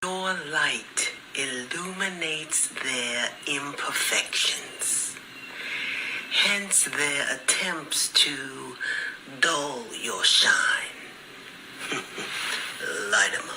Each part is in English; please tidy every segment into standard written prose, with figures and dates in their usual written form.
Your light illuminates their imperfections, hence their attempts to dull your shine. Light 'em up.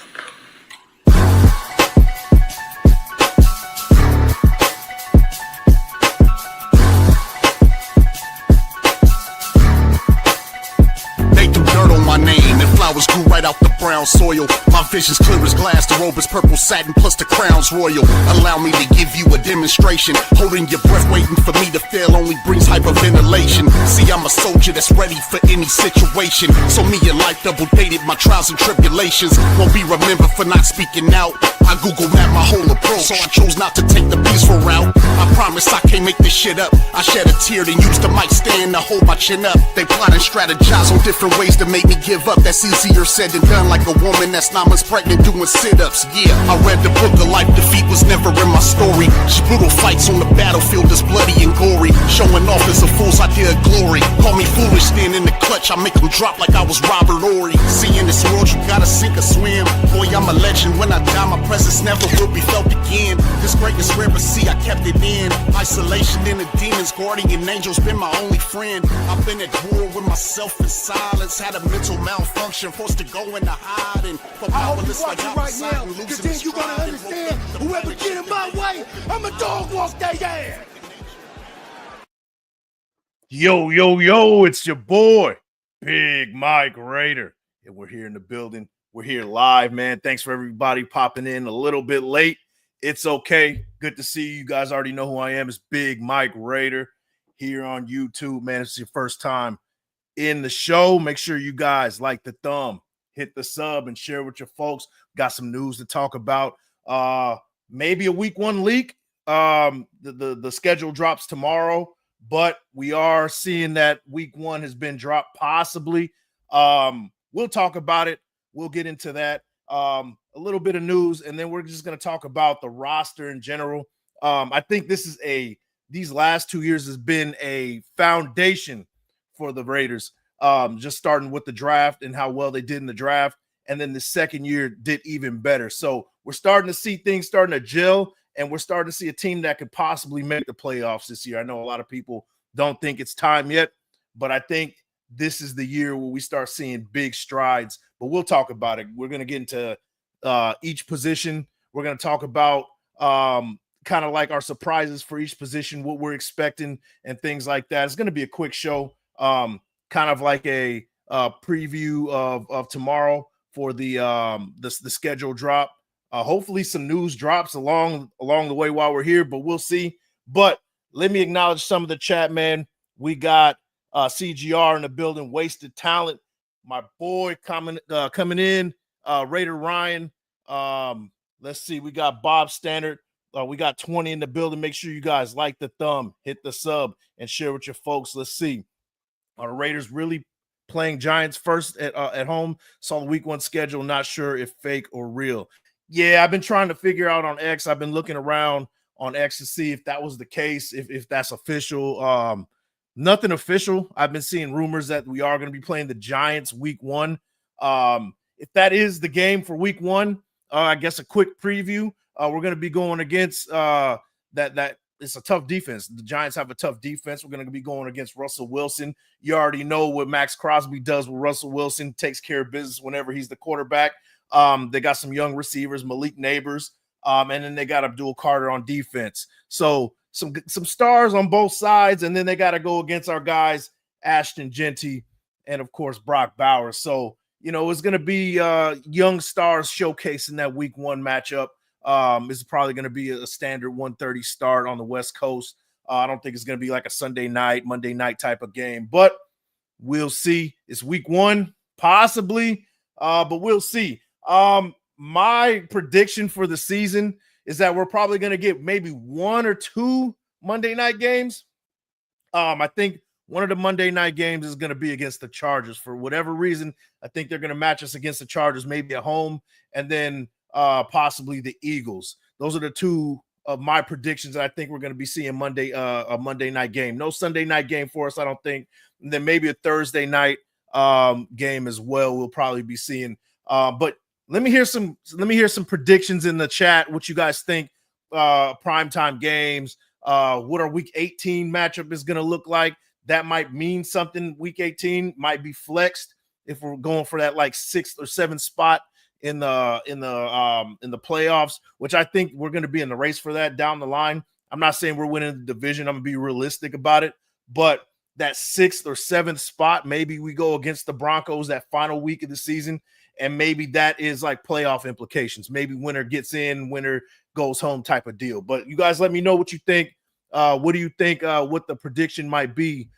They threw dirt on my name and flowers grew right out the brown soil. My vision's clear as glass, the robe is purple satin plus the crown's royal. Allow me to give you a demonstration. Holding your breath, waiting for me to fail only brings hyperventilation. See, I'm a soldier that's ready for any situation. So me and life double dated my trials and tribulations. Won't be remembered for not speaking out. I Google map my whole approach, so I chose not to take the peaceful route. I promise I can't make this shit up. I shed a tear, then use the mic stand to hold my chin up. They plot and strategize on different ways to make me give up. That's easier said than done, like a woman that's 9 months pregnant doing sit-ups. Yeah, I read the book of life, defeat was never in my story. Just brutal fights on the battlefield is bloody and gory. Showing off is a fool's idea of glory. Call me foolish, then in the clutch I make them drop like I was Robert Ory. See, in this world you gotta sink or swim. Boy, I'm a legend, when I die my presence never will be felt again. This greatness rare, but see I kept it in. Isolation in the demons, guardian angels been my only friend. I've been at war with myself in silence. Had a mental malfunction, forced to go into hiding. For powerless like right now, cause then you gonna understand, whoever get in my way, I'ma dog walk their ass. Yo, it's your boy, Big Mike Raider. And we're here in the building. We're here live, man. Thanks for everybody popping in a little bit late. It's okay. Good to see you. You guys already know who I am. It's Big Mike Raider here on YouTube, man. If it's your first time in the show, make sure you guys like the thumb, hit the sub, and share with your folks. Got some news to talk about. Maybe a week 1 leak. The schedule drops tomorrow, but we are seeing that week 1 has been dropped possibly. We'll talk about it. We'll get into that. A little bit of news, and then we're just going to talk about the roster in general. I think these last 2 years has been a foundation for the Raiders, just starting with the draft and how well they did in the draft. And then the second year did even better. So we're starting to see things starting to gel, and we're starting to see a team that could possibly make the playoffs this year. I know a lot of people don't think it's time yet, but I think this is the year where we start seeing big strides. But we'll talk about it. We're going to get into each position. We're going to talk about kind of like our surprises for each position, what we're expecting, and things like that. It's going to be a quick show, kind of like a preview of tomorrow for the schedule drop. Hopefully some news drops along the way while we're here, but we'll see. But let me acknowledge some of the chat, man. We got CGR in the building, Wasted Talent. My boy coming in, Raider Ryan. Let's see. We got Bob Standard. We got 20 in the building. Make sure you guys like the thumb, hit the sub, and share with your folks. Let's see. Are the Raiders really playing Giants first at home? Saw the week 1 schedule. Not sure if fake or real. Yeah, I've been trying to figure out on X. I've been looking around on X to see if that was the case, if that's official. Nothing official. I've been seeing rumors that we are going to be playing the Giants week 1. If that is the game for week 1, I guess a quick preview. We're going to be going against that it's a tough defense. The Giants have a tough defense. We're going to be going against Russell Wilson. You already know what Max Crosby does with Russell Wilson, takes care of business whenever he's the quarterback. They got some young receivers, Malik Neighbors, and then they got Abdul Carter on defense. So some stars on both sides, and then they got to go against our guys, Ashton Genty, and, of course, Brock Bowers. So, it's going to be young stars showcasing that week 1 matchup. It's probably going to be a standard 1:30 start on the West Coast. I don't think it's going to be like a Sunday night, Monday night type of game, but we'll see. It's week 1, possibly, but we'll see. My prediction for the season is that we're probably going to get maybe 1 or 2 Monday night games. I think one of the Monday night games is going to be against the Chargers. For whatever reason, I think they're going to match us against the Chargers, maybe at home, and then possibly the Eagles. Those are the 2 of my predictions that I think we're going to be seeing a Monday night game. No Sunday night game for us, I don't think. And then maybe a Thursday night game as well we'll probably be seeing. But Let me hear some predictions in the chat. What you guys think? Primetime games. What our week 18 matchup is going to look like. That might mean something. Week 18 might be flexed if we're going for that like 6th or 7th spot in the playoffs, which I think we're going to be in the race for that down the line. I'm not saying we're winning the division. I'm going to be realistic about it, but that 6th or 7th spot, maybe we go against the Broncos that final week of the season, and maybe that is like playoff implications. Maybe winner gets in, winner goes home type of deal. But you guys let me know what you think. What do you think what the prediction might be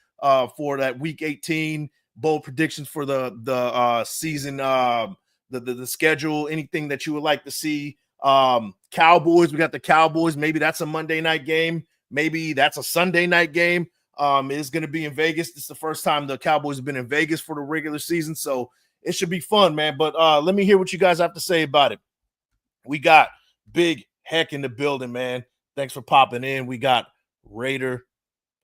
for that week 18? Bold predictions for the season, the schedule, anything that you would like to see. Cowboys, we got the Cowboys. Maybe that's a Monday night game. Maybe that's a Sunday night game. It's going to be in Vegas. This is the first time the Cowboys have been in Vegas for the regular season, so it should be fun, man. But let me hear what you guys have to say about it. We got Big Heck in the building, man. Thanks for popping in. We got Raider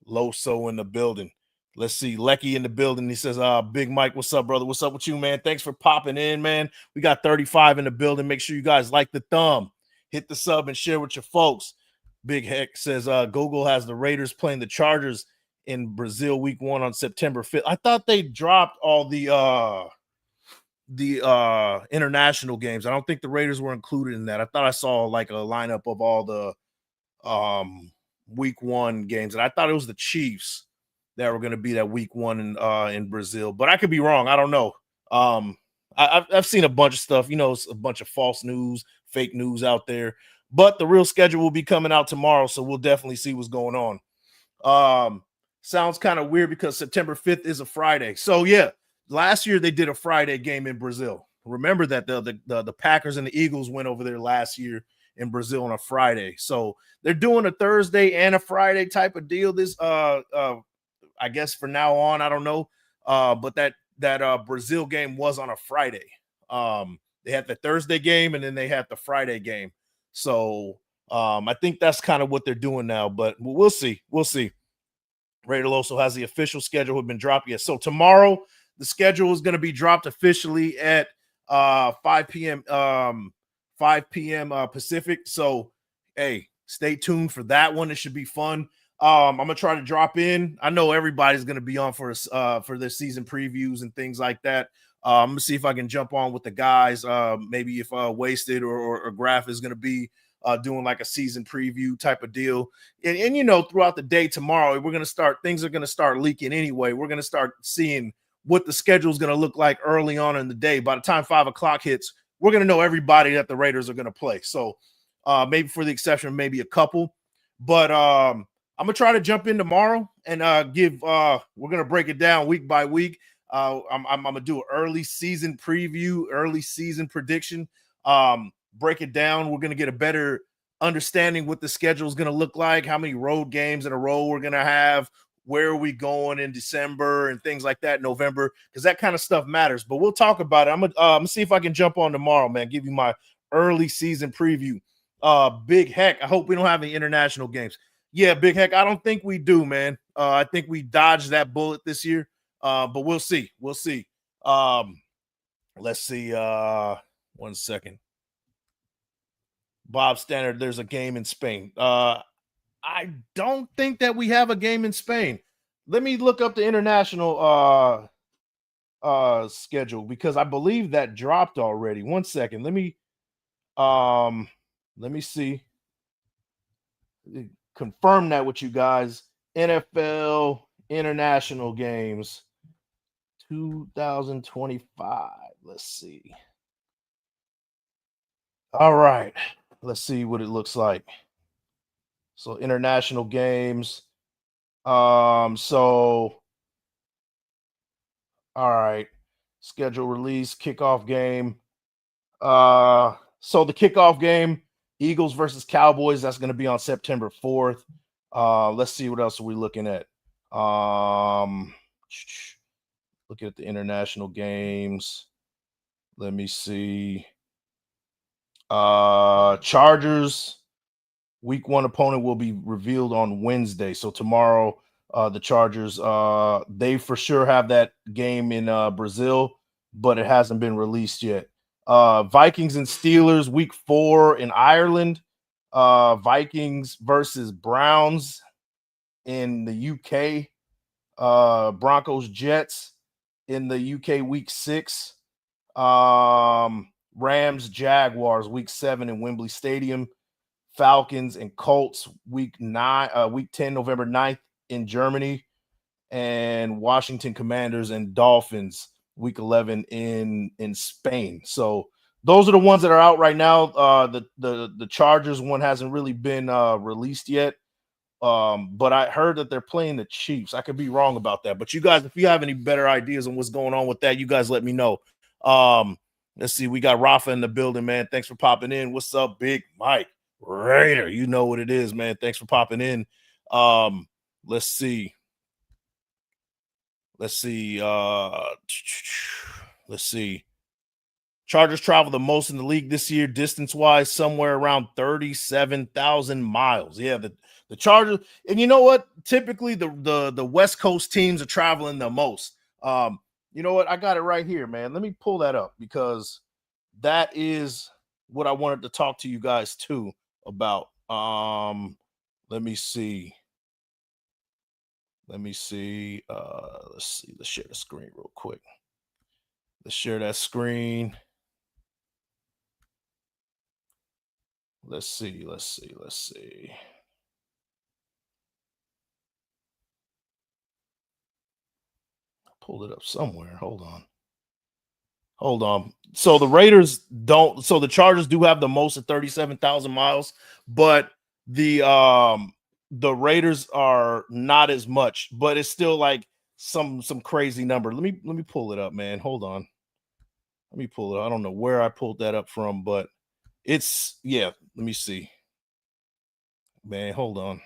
Loso in the building. Let's see, Lecky in the building. He says, Big Mike, what's up, brother? What's up with you, man? Thanks for popping in, man. We got 35 in the building. Make sure you guys like the thumb, hit the sub, and share with your folks. Big Heck says, Google has the Raiders playing the Chargers in Brazil week 1 on September 5th. I thought they dropped all the international games. I don't think the Raiders were included in that. I thought I saw like a lineup of all the week 1 games, and I thought it was the Chiefs that were going to be that week 1 in Brazil, but I could be wrong. I don't know. I've seen a bunch of stuff, it's a bunch of false news, fake news out there, but the real schedule will be coming out tomorrow, so we'll definitely see what's going on. Sounds kind of weird because September 5th is a Friday. So yeah, last year they did a Friday game in Brazil. Remember that the Packers and the Eagles went over there last year in Brazil on a Friday. So they're doing a Thursday and a Friday type of deal. This I guess for now on, I don't know. But that Brazil game was on a Friday. They had the Thursday game and then they had the Friday game. So I think that's kind of what they're doing now, but we'll see. We'll see. Raider also has the official schedule has been dropped yet. So tomorrow the schedule is going to be dropped officially at 5 p.m. 5 p.m. Pacific. So hey, stay tuned for that one. It should be fun. I'm gonna try to drop in. I know everybody's gonna be on for their season previews and things like that. I'm gonna see if I can jump on with the guys. Maybe if Wasted or Graph is gonna be doing like a season preview type of deal. And throughout the day tomorrow, things are gonna start leaking anyway. We're gonna start seeing what the schedule is gonna look like early on in the day. By the time 5 o'clock hits, we're gonna know everybody that the Raiders are gonna play. So maybe for the exception of maybe a couple, but I'm gonna try to jump in tomorrow and we're gonna break it down week by week. I'm gonna do an early season preview, early season prediction. Break it down. We're gonna get a better understanding what the schedule is gonna look like, how many road games in a row we're gonna have, where are we going in December and things like that, November, because that kind of stuff matters. But we'll talk about it. I'm gonna see if I can jump on tomorrow, man. Give you my early season preview. Big Heck, I hope we don't have any international games. Yeah, Big Heck, I don't think we do, man. I think we dodged that bullet this year, but we'll see. We'll see. Let's see. 1 second. Bob Standard, there's a game in Spain. I don't think that we have a game in Spain. Let me look up the international schedule because I believe that dropped already. 1 second. Let me see. Confirm that with you guys. NFL international games 2025. Let's see. All right. Let's see what it looks like. So international games. All right. Schedule release, kickoff game. So the kickoff game, Eagles versus Cowboys, that's going to be on September 4th. Let's see what else are we looking at. Looking at the international games. Let me see. Chargers week 1 opponent will be revealed on Wednesday. So tomorrow, the Chargers, they for sure have that game in Brazil, but it hasn't been released yet. Vikings and Steelers week 4 in Ireland. Vikings versus Browns in the UK. Broncos Jets in the UK week 6. Rams Jaguars week 7 in Wembley Stadium. Falcons and Colts week 10, November 9th in Germany. And Washington Commanders and Dolphins week 11 in Spain. So those are the ones that are out right now. The Chargers one hasn't really been released yet. But I heard that they're playing the Chiefs. I could be wrong about that. But you guys, if you have any better ideas on what's going on with that, you guys let me know. Let's see. We got Rafa in the building, man. Thanks for popping in. What's up, Big Mike Raider? You know what it is, man. Thanks for popping in. Let's see. Let's see. Chargers travel the most in the league this year, distance-wise, somewhere around 37,000 miles. Yeah, the Chargers, and you know what? Typically, the West Coast teams are traveling the most. You know what? I got it right here, man. Let me pull that up because that is what I wanted to talk to you guys too about. Let me see. Let's see. Let's share the screen real quick. Let's share that screen. Let's see. I pulled it up somewhere. Hold on. So the Raiders don't. So the Chargers do have the most at 37,000 miles, but the Raiders are not as much. But it's still like some crazy number. Let me pull it up, man. Hold on. Let me pull it. I don't know where I pulled that up from, but it's Let me see, man. Hold on.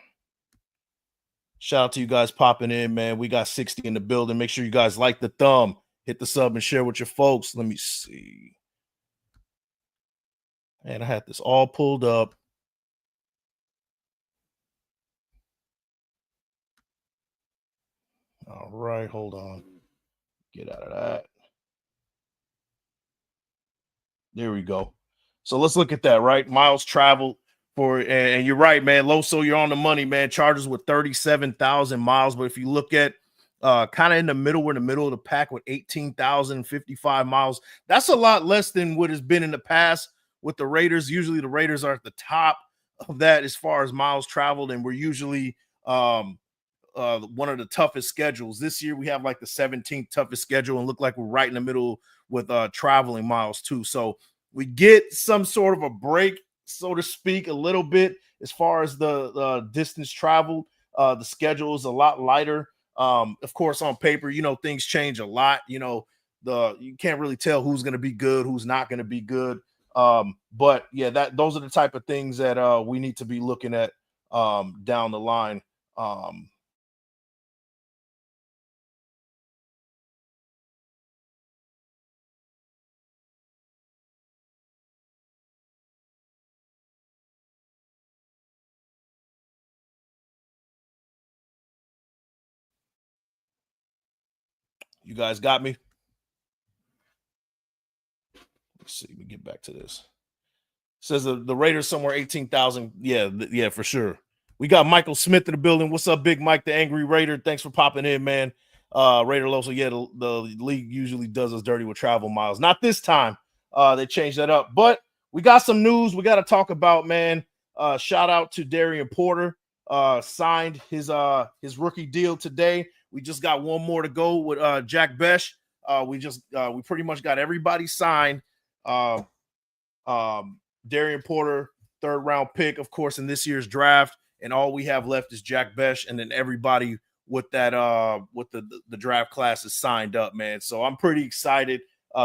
Shout out to you guys popping in, man. We got 60 in the building. Make sure you guys like the thumb, hit the sub, and share with your folks. Let me see. Man, I had this all pulled up. All right, hold on. Get out of that. There we go. So let's look at that, right? Miles traveled for, and you're right, man. Loso, you're on the money, man. Chargers with 37,000 miles. But if you look at kind of in the middle, we're in the middle of the pack with 18,055 miles. That's a lot less than what has been in the past with the Raiders. Usually the Raiders are at the top of that as far as miles traveled, and we're usually one of the toughest schedules. This year we have like the 17th toughest schedule and look like we're right in the middle with traveling miles too. So we get some sort of a break, so to speak, a little bit as far as the distance traveled. The schedule is a lot lighter. Of course, on paper, things change a lot. You can't really tell who's going to be good, who's not going to be good. But yeah, those are the type of things that we need to be looking at down the line. You guys got me? Let's see. Let me get back to this. Says the Raiders somewhere 18,000. Yeah, for sure. We got Michael Smith in the building. What's up, Big Mike, the Angry Raider? Thanks for popping in, man. Raider Loso, yeah, the league usually does us dirty with travel miles. Not this time. They changed that up. But we got some news we got to talk about, man. Shout out to Darian Porter. Signed his rookie deal today. We just got one more to go with Jack Besh. We pretty much got everybody signed. Darian Porter, 3rd round pick, of course, in this year's draft, and all we have left is Jack Besh, and then everybody with that with the draft class is signed up, man. So I'm pretty excited.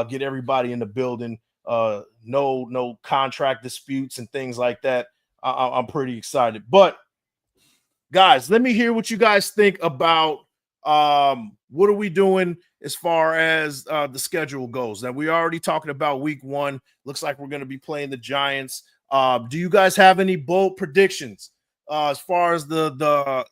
Get everybody in the building. No contract disputes and things like that. I'm pretty excited. But guys, let me hear what you guys think about what are we doing as far as the schedule goes. Now, we're already talking about week 1. Looks like we're going to be playing the Giants. Do you guys have any bold predictions as far as the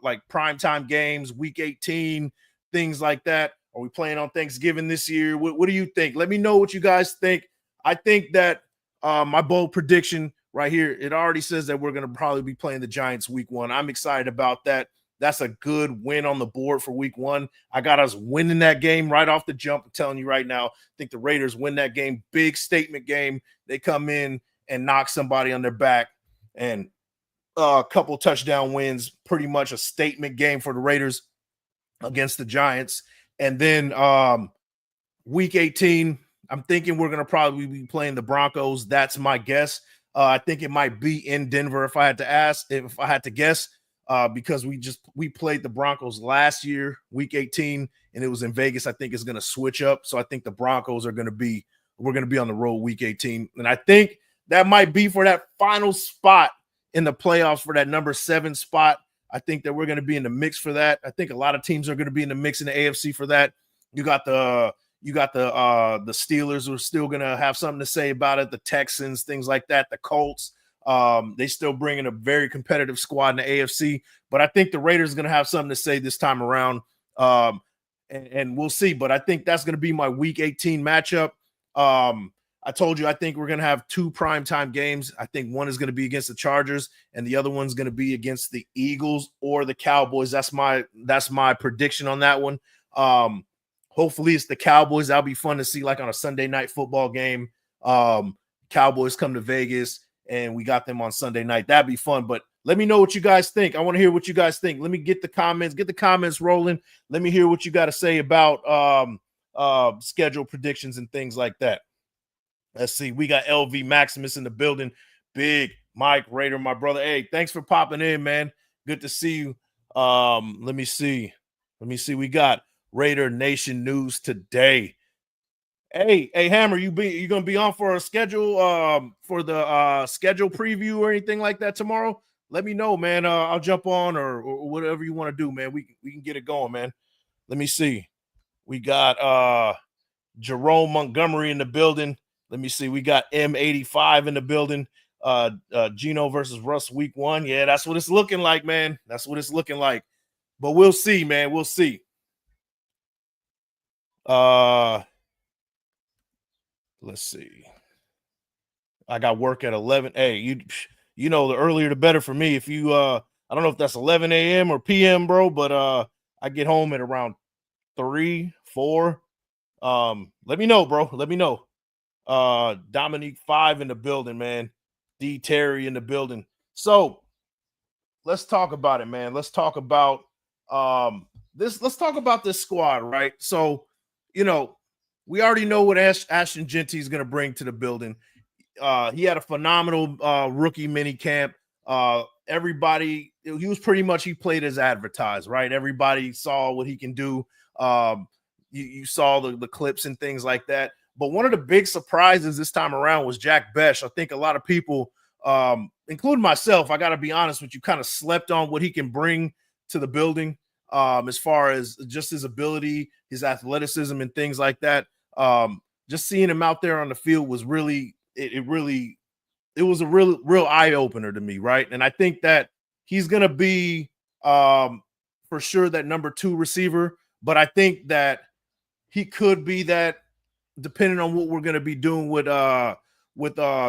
like primetime games, week 18, things like that? Are we playing on Thanksgiving this year? What do you think? Let me know what you guys think I think that my bold prediction right here, it already says that we're going to probably be playing the Giants week 1. I'm excited about that. That's a good win on the board for week 1. I got us winning that game right off the jump. I'm telling you right now, I think the Raiders win that game. Big statement game. They come in and knock somebody on their back, and a couple touchdown wins, pretty much a statement game for the Raiders against the Giants. And then week 18, I'm thinking we're going to probably be playing the Broncos. That's my guess. I think it might be in Denver if I had to guess, because we played the Broncos last year, week 18, and it was in Vegas. I think it's going to switch up. So I think the Broncos we're going to be on the road week 18. And I think that might be for that final spot in the playoffs, for that number 7 spot. I think that we're going to be in the mix for that. I think a lot of teams are going to be in the mix in the AFC for that. You got the Steelers, who are still going to have something to say about it. The Texans, things like that. The Colts, they still bring in a very competitive squad in the AFC. But I think the Raiders are going to have something to say this time around, and we'll see. But I think that's going to be my Week 18 matchup. I told you I think we're going to have 2 primetime games. I think one is going to be against the Chargers, and the other one's going to be against the Eagles or the Cowboys. That's my prediction on that one. Hopefully it's the Cowboys. That'll be fun to see, like on a Sunday night football game. Cowboys come to Vegas, and we got them on Sunday night. That'd be fun. But let me know what you guys think. I want to hear what you guys think. Let me get the comments rolling. Let me hear what you got to say about schedule predictions and things like that. Let's see. We got LV Maximus in the building. Big Mike Raider, my brother. Hey, thanks for popping in, man. Good to see you. Let me see. We got Raider Nation news today. Hey, Hammer, you gonna be on for a schedule for the schedule preview or anything like that tomorrow? Let me know, man. I'll jump on or whatever you want to do, man. We can get it going, man. Let me see. We got Jerome Montgomery in the building. Let me see. We got M85 in the building. Gino versus Russ week 1. Yeah, that's what it's looking like, man. That's what it's looking like. But we'll see, man. We'll see. Let's see. I got work at 11. Hey, you know, the earlier the better for me. If you I don't know if that's 11 a.m. or p.m., bro, but I get home at around 3, 4. Let me know, bro. Let me know. Dominique 5 in the building, man. D Terry in the building. So let's talk about it, man. Let's talk about let's talk about this squad, right? So, you know, we already know what Ashton Genty is going to bring to the building. He had a phenomenal rookie mini camp. Everybody, he played as advertised, right? Everybody saw what he can do. You saw the clips and things like that. But one of the big surprises this time around was Jack Besh. I think a lot of people, including myself, I got to be honest with you, kind of slept on what he can bring to the building as far as just his ability, his athleticism, and things like that. Just seeing him out there on the field was really, it was a real eye opener to me, right? And I think that he's going to be for sure that number 2 receiver, but I think that he could be that, depending on what we're going to be doing with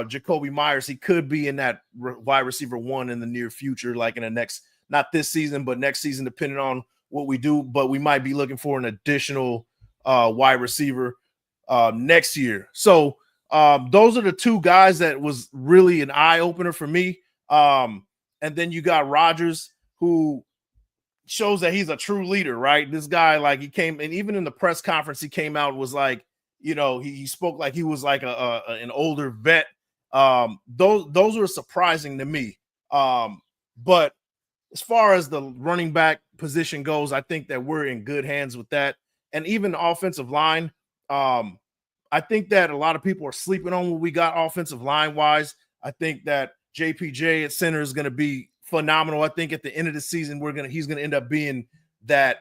Jacoby Myers, he could be in that wide receiver 1 in the near future, like in the next, not this season, but next season, depending on what we do. But we might be looking for an additional wide receiver next year. So those are the 2 guys that was really an eye opener for me. And then you got Rodgers, who shows that he's a true leader, right? This guy, like, he came, and even in the press conference, he came out and was like, you know, he spoke like he was like an older vet. Those were surprising to me. But as far as the running back position goes, I think that we're in good hands with that. And even the offensive line, I think that a lot of people are sleeping on what we got offensive line wise. I think that JPJ at center is going to be phenomenal. I think at the end of the season, he's going to end up being that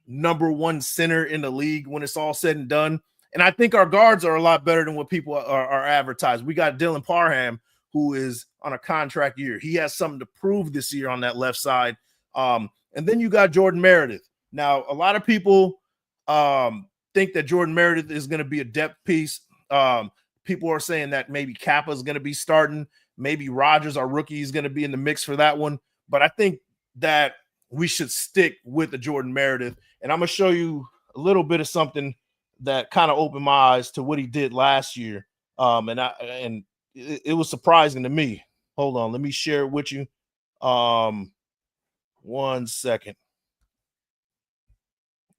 number 1 center in the league when it's all said and done. And I think our guards are a lot better than what people are advertised. We got Dylan Parham, who is on a contract year. He has something to prove this year on that left side. And then you got Jordan Meredith. Now, a lot of people think that Jordan Meredith is going to be a depth piece. people are saying that maybe Kappa is going to be starting. Maybe Rogers, our rookie, is going to be in the mix for that one. But I think that we should stick with the Jordan Meredith. And I'm going to show you a little bit of something that kind of opened my eyes to what he did last year. And it was surprising to me. Hold on, let me share it with you. 1 second.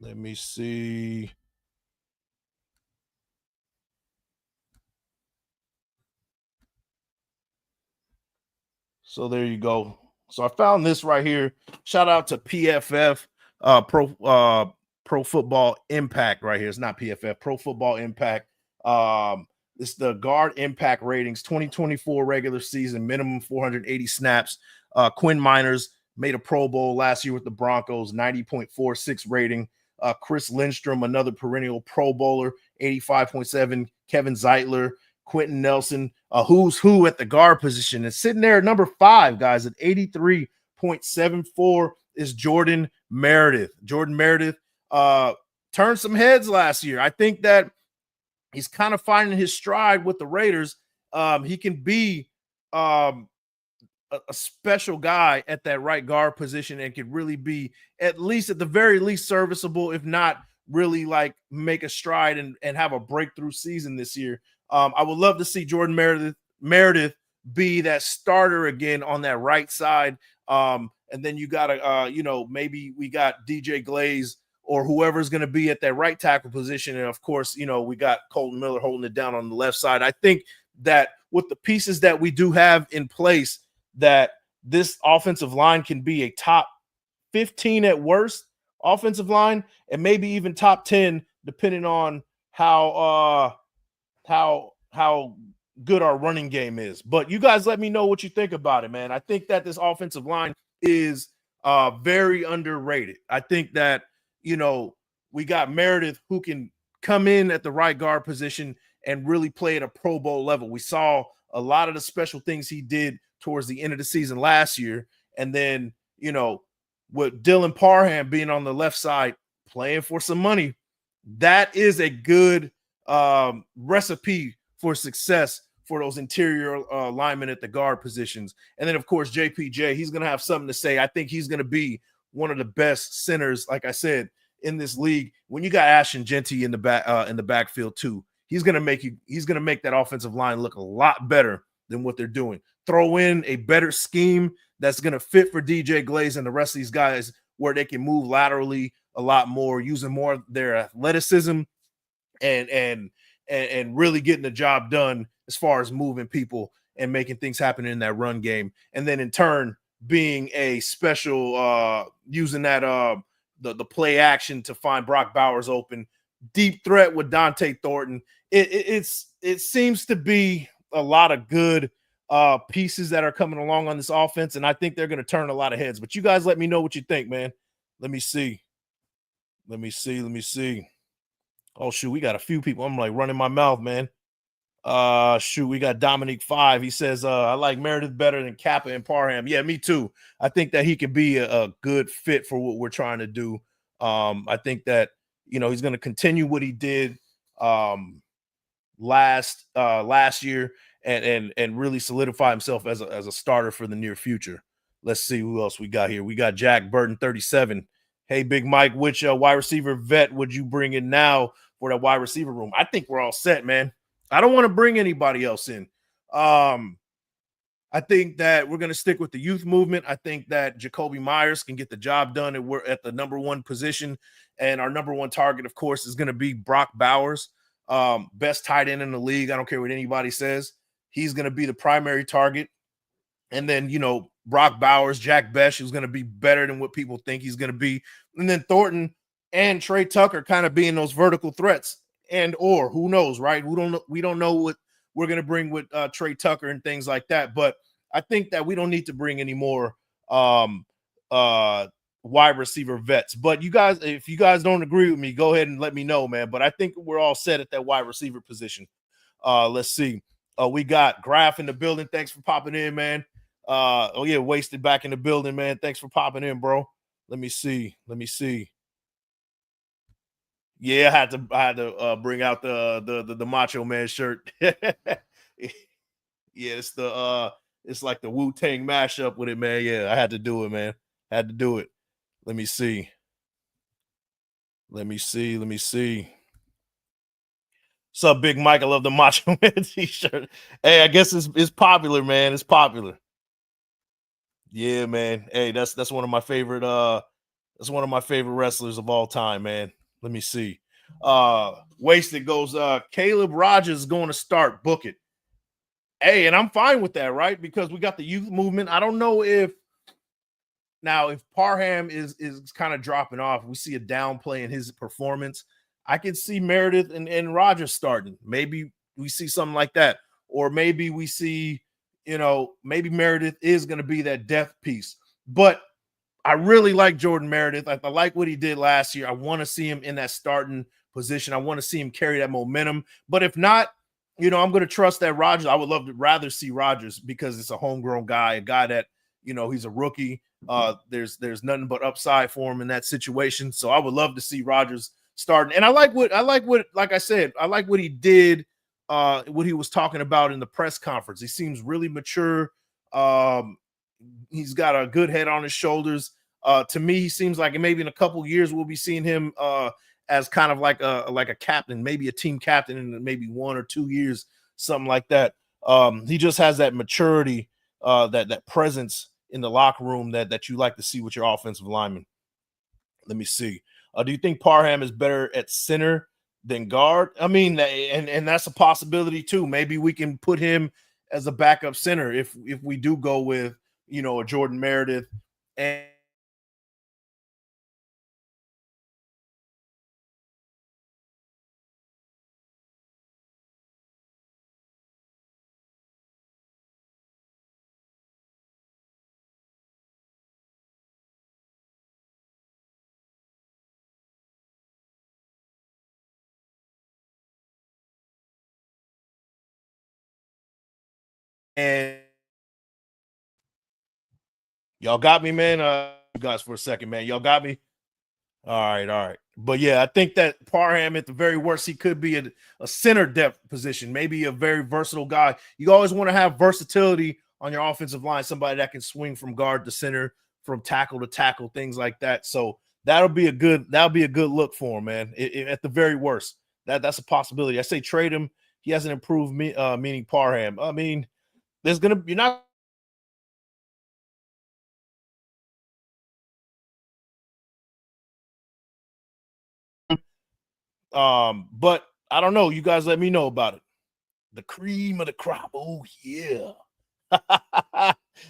Let me see. So there you go. So I found this right here. Shout out to PFF, Pro Football Impact right here. It's not PFF, Pro Football Impact. It's the guard impact ratings, 2024 regular season, minimum 480 snaps. Quinn Miners made a Pro Bowl last year with the Broncos, 90.46 rating. Chris Lindstrom, another perennial Pro Bowler, 85.7. Kevin Zeitler, Quentin Nelson, who's who at the guard position. And sitting there at number 5, guys, at 83.74 is Jordan Meredith. Jordan Meredith turned some heads last year. I think that he's kind of finding his stride with the Raiders. He can be a special guy at that right guard position and could really be, at least at the very least, serviceable, if not really like make a stride and have a breakthrough season this year. I would love to see Jordan Meredith be that starter again on that right side. And then you got to, maybe we got DJ Glaze or whoever's going to be at that right tackle position. And of course, we got Colton Miller holding it down on the left side. I think that with the pieces that we do have in place, that this offensive line can be a top 15 at worst offensive line, and maybe even top 10, depending on how good our running game is. But you guys let me know what you think about it, man. I think that this offensive line is very underrated. I think that, we got Meredith who can come in at the right guard position and really play at a Pro Bowl level. We saw a lot of the special things he did towards the end of the season last year. And then, with Dylan Parham being on the left side, playing for some money, that is a good recipe for success for those interior linemen at the guard positions. And then, of course, JPJ, he's going to have something to say. I think he's going to be one of the best centers, like I said, in this league. When you got Ashton Genty in the backfield too, he's going to make that offensive line look a lot better than what they're doing. Throw in a better scheme that's going to fit for DJ Glaze and the rest of these guys, where they can move laterally a lot more, using more of their athleticism and really getting the job done as far as moving people and making things happen in that run game. And then in turn, being a special, using that the play action to find Brock Bowers open, deep threat with Dante Thornton. It seems to be a lot of good pieces that are coming along on this offense, and I think they're going to turn a lot of heads. But you guys let me know what you think, man. Let me see. Oh, shoot, we got a few people. I'm like running my mouth, man. Shoot, we got Dominique 5. He says, I like Meredith better than Kappa and Parham. Yeah, me too. I think that he can be a good fit for what we're trying to do. I think that, he's going to continue what he did last year and really solidify himself as a starter for the near future. Let's see who else we got here. We got Jack Burton, 37. Hey, Big Mike, which wide receiver vet would you bring in now for the wide receiver room? I think we're all set, man. I don't want to bring anybody else in. I think that we're going to stick with the youth movement. I think that Jacoby Myers can get the job done, and we're at the number 1 position. And our number 1 target, of course, is going to be Brock Bowers, best tight end in the league. I don't care what anybody says. He's going to be the primary target. And then, Brock Bowers, Jack Besh, who's going to be better than what people think he's going to be. And then Thornton and Trey Tucker kind of being those vertical threats. And or who knows, right? We don't know what we're going to bring with Trey Tucker and things like that. But I think that we don't need to bring any more wide receiver vets. But you guys, if you guys don't agree with me, go ahead and let me know, man. But I think we're all set at that wide receiver position. Let's see. We got Graf in the building. Thanks for popping in, man. Wasted back in the building, man. Thanks for popping in, bro. Let me see. Yeah, I had to bring out the Macho Man shirt. Yeah, it's like the Wu-Tang mashup with it, man. Yeah, I had to do it, man. Had to do it. Let me see. Let me see. Let me see. What's up, Big Mike? I love the Macho Man t-shirt. Hey, I guess it's popular, man. It's popular. Yeah, man. Hey, that's one of my favorite that's one of my favorite wrestlers of all time, man. Let me see. Wasted goes Caleb Rogers is going to start. Book it. Hey, and I'm fine with that, right? Because we got the youth movement. I don't know if Parham is kind of dropping off, we see a downplay in his performance. I could see Meredith and Rogers starting. Maybe we see something like that. Or maybe we see, maybe Meredith is going to be that depth piece. But I really like Jordan Meredith. I like what he did last year. I want to see him in that starting position. I want to see him carry that momentum. But if not, I'm going to trust that Rogers. I would rather see Rogers because it's a homegrown guy, a guy that, he's a rookie. There's nothing but upside for him in that situation. So I would love to see Rogers starting. And I like what he did, what he was talking about in the press conference. He seems really mature. He's got a good head on his shoulders. To me, he seems like maybe in a couple of years we'll be seeing him as kind of like a captain, maybe a team captain in maybe 1 or 2 years, something like that. He just has that maturity, that presence in the locker room that you like to see with your offensive lineman. Let me see. Do you think Parham is better at center than guard? I mean, and that's a possibility too. Maybe we can put him as a backup center if we do go with a Jordan Meredith and y'all got me, man. You guys for a second, man. Y'all got me. All right. But yeah, I think that Parham, at the very worst, he could be a center depth position, maybe a very versatile guy. You always want to have versatility on your offensive line, somebody that can swing from guard to center, from tackle to tackle, things like that. So that'll be a good look for him, man. At the very worst, that's a possibility. I say trade him. He hasn't improved, meaning Parham. I mean, you're not. But I don't know. You guys let me know about it. The cream of the crop. Oh, yeah.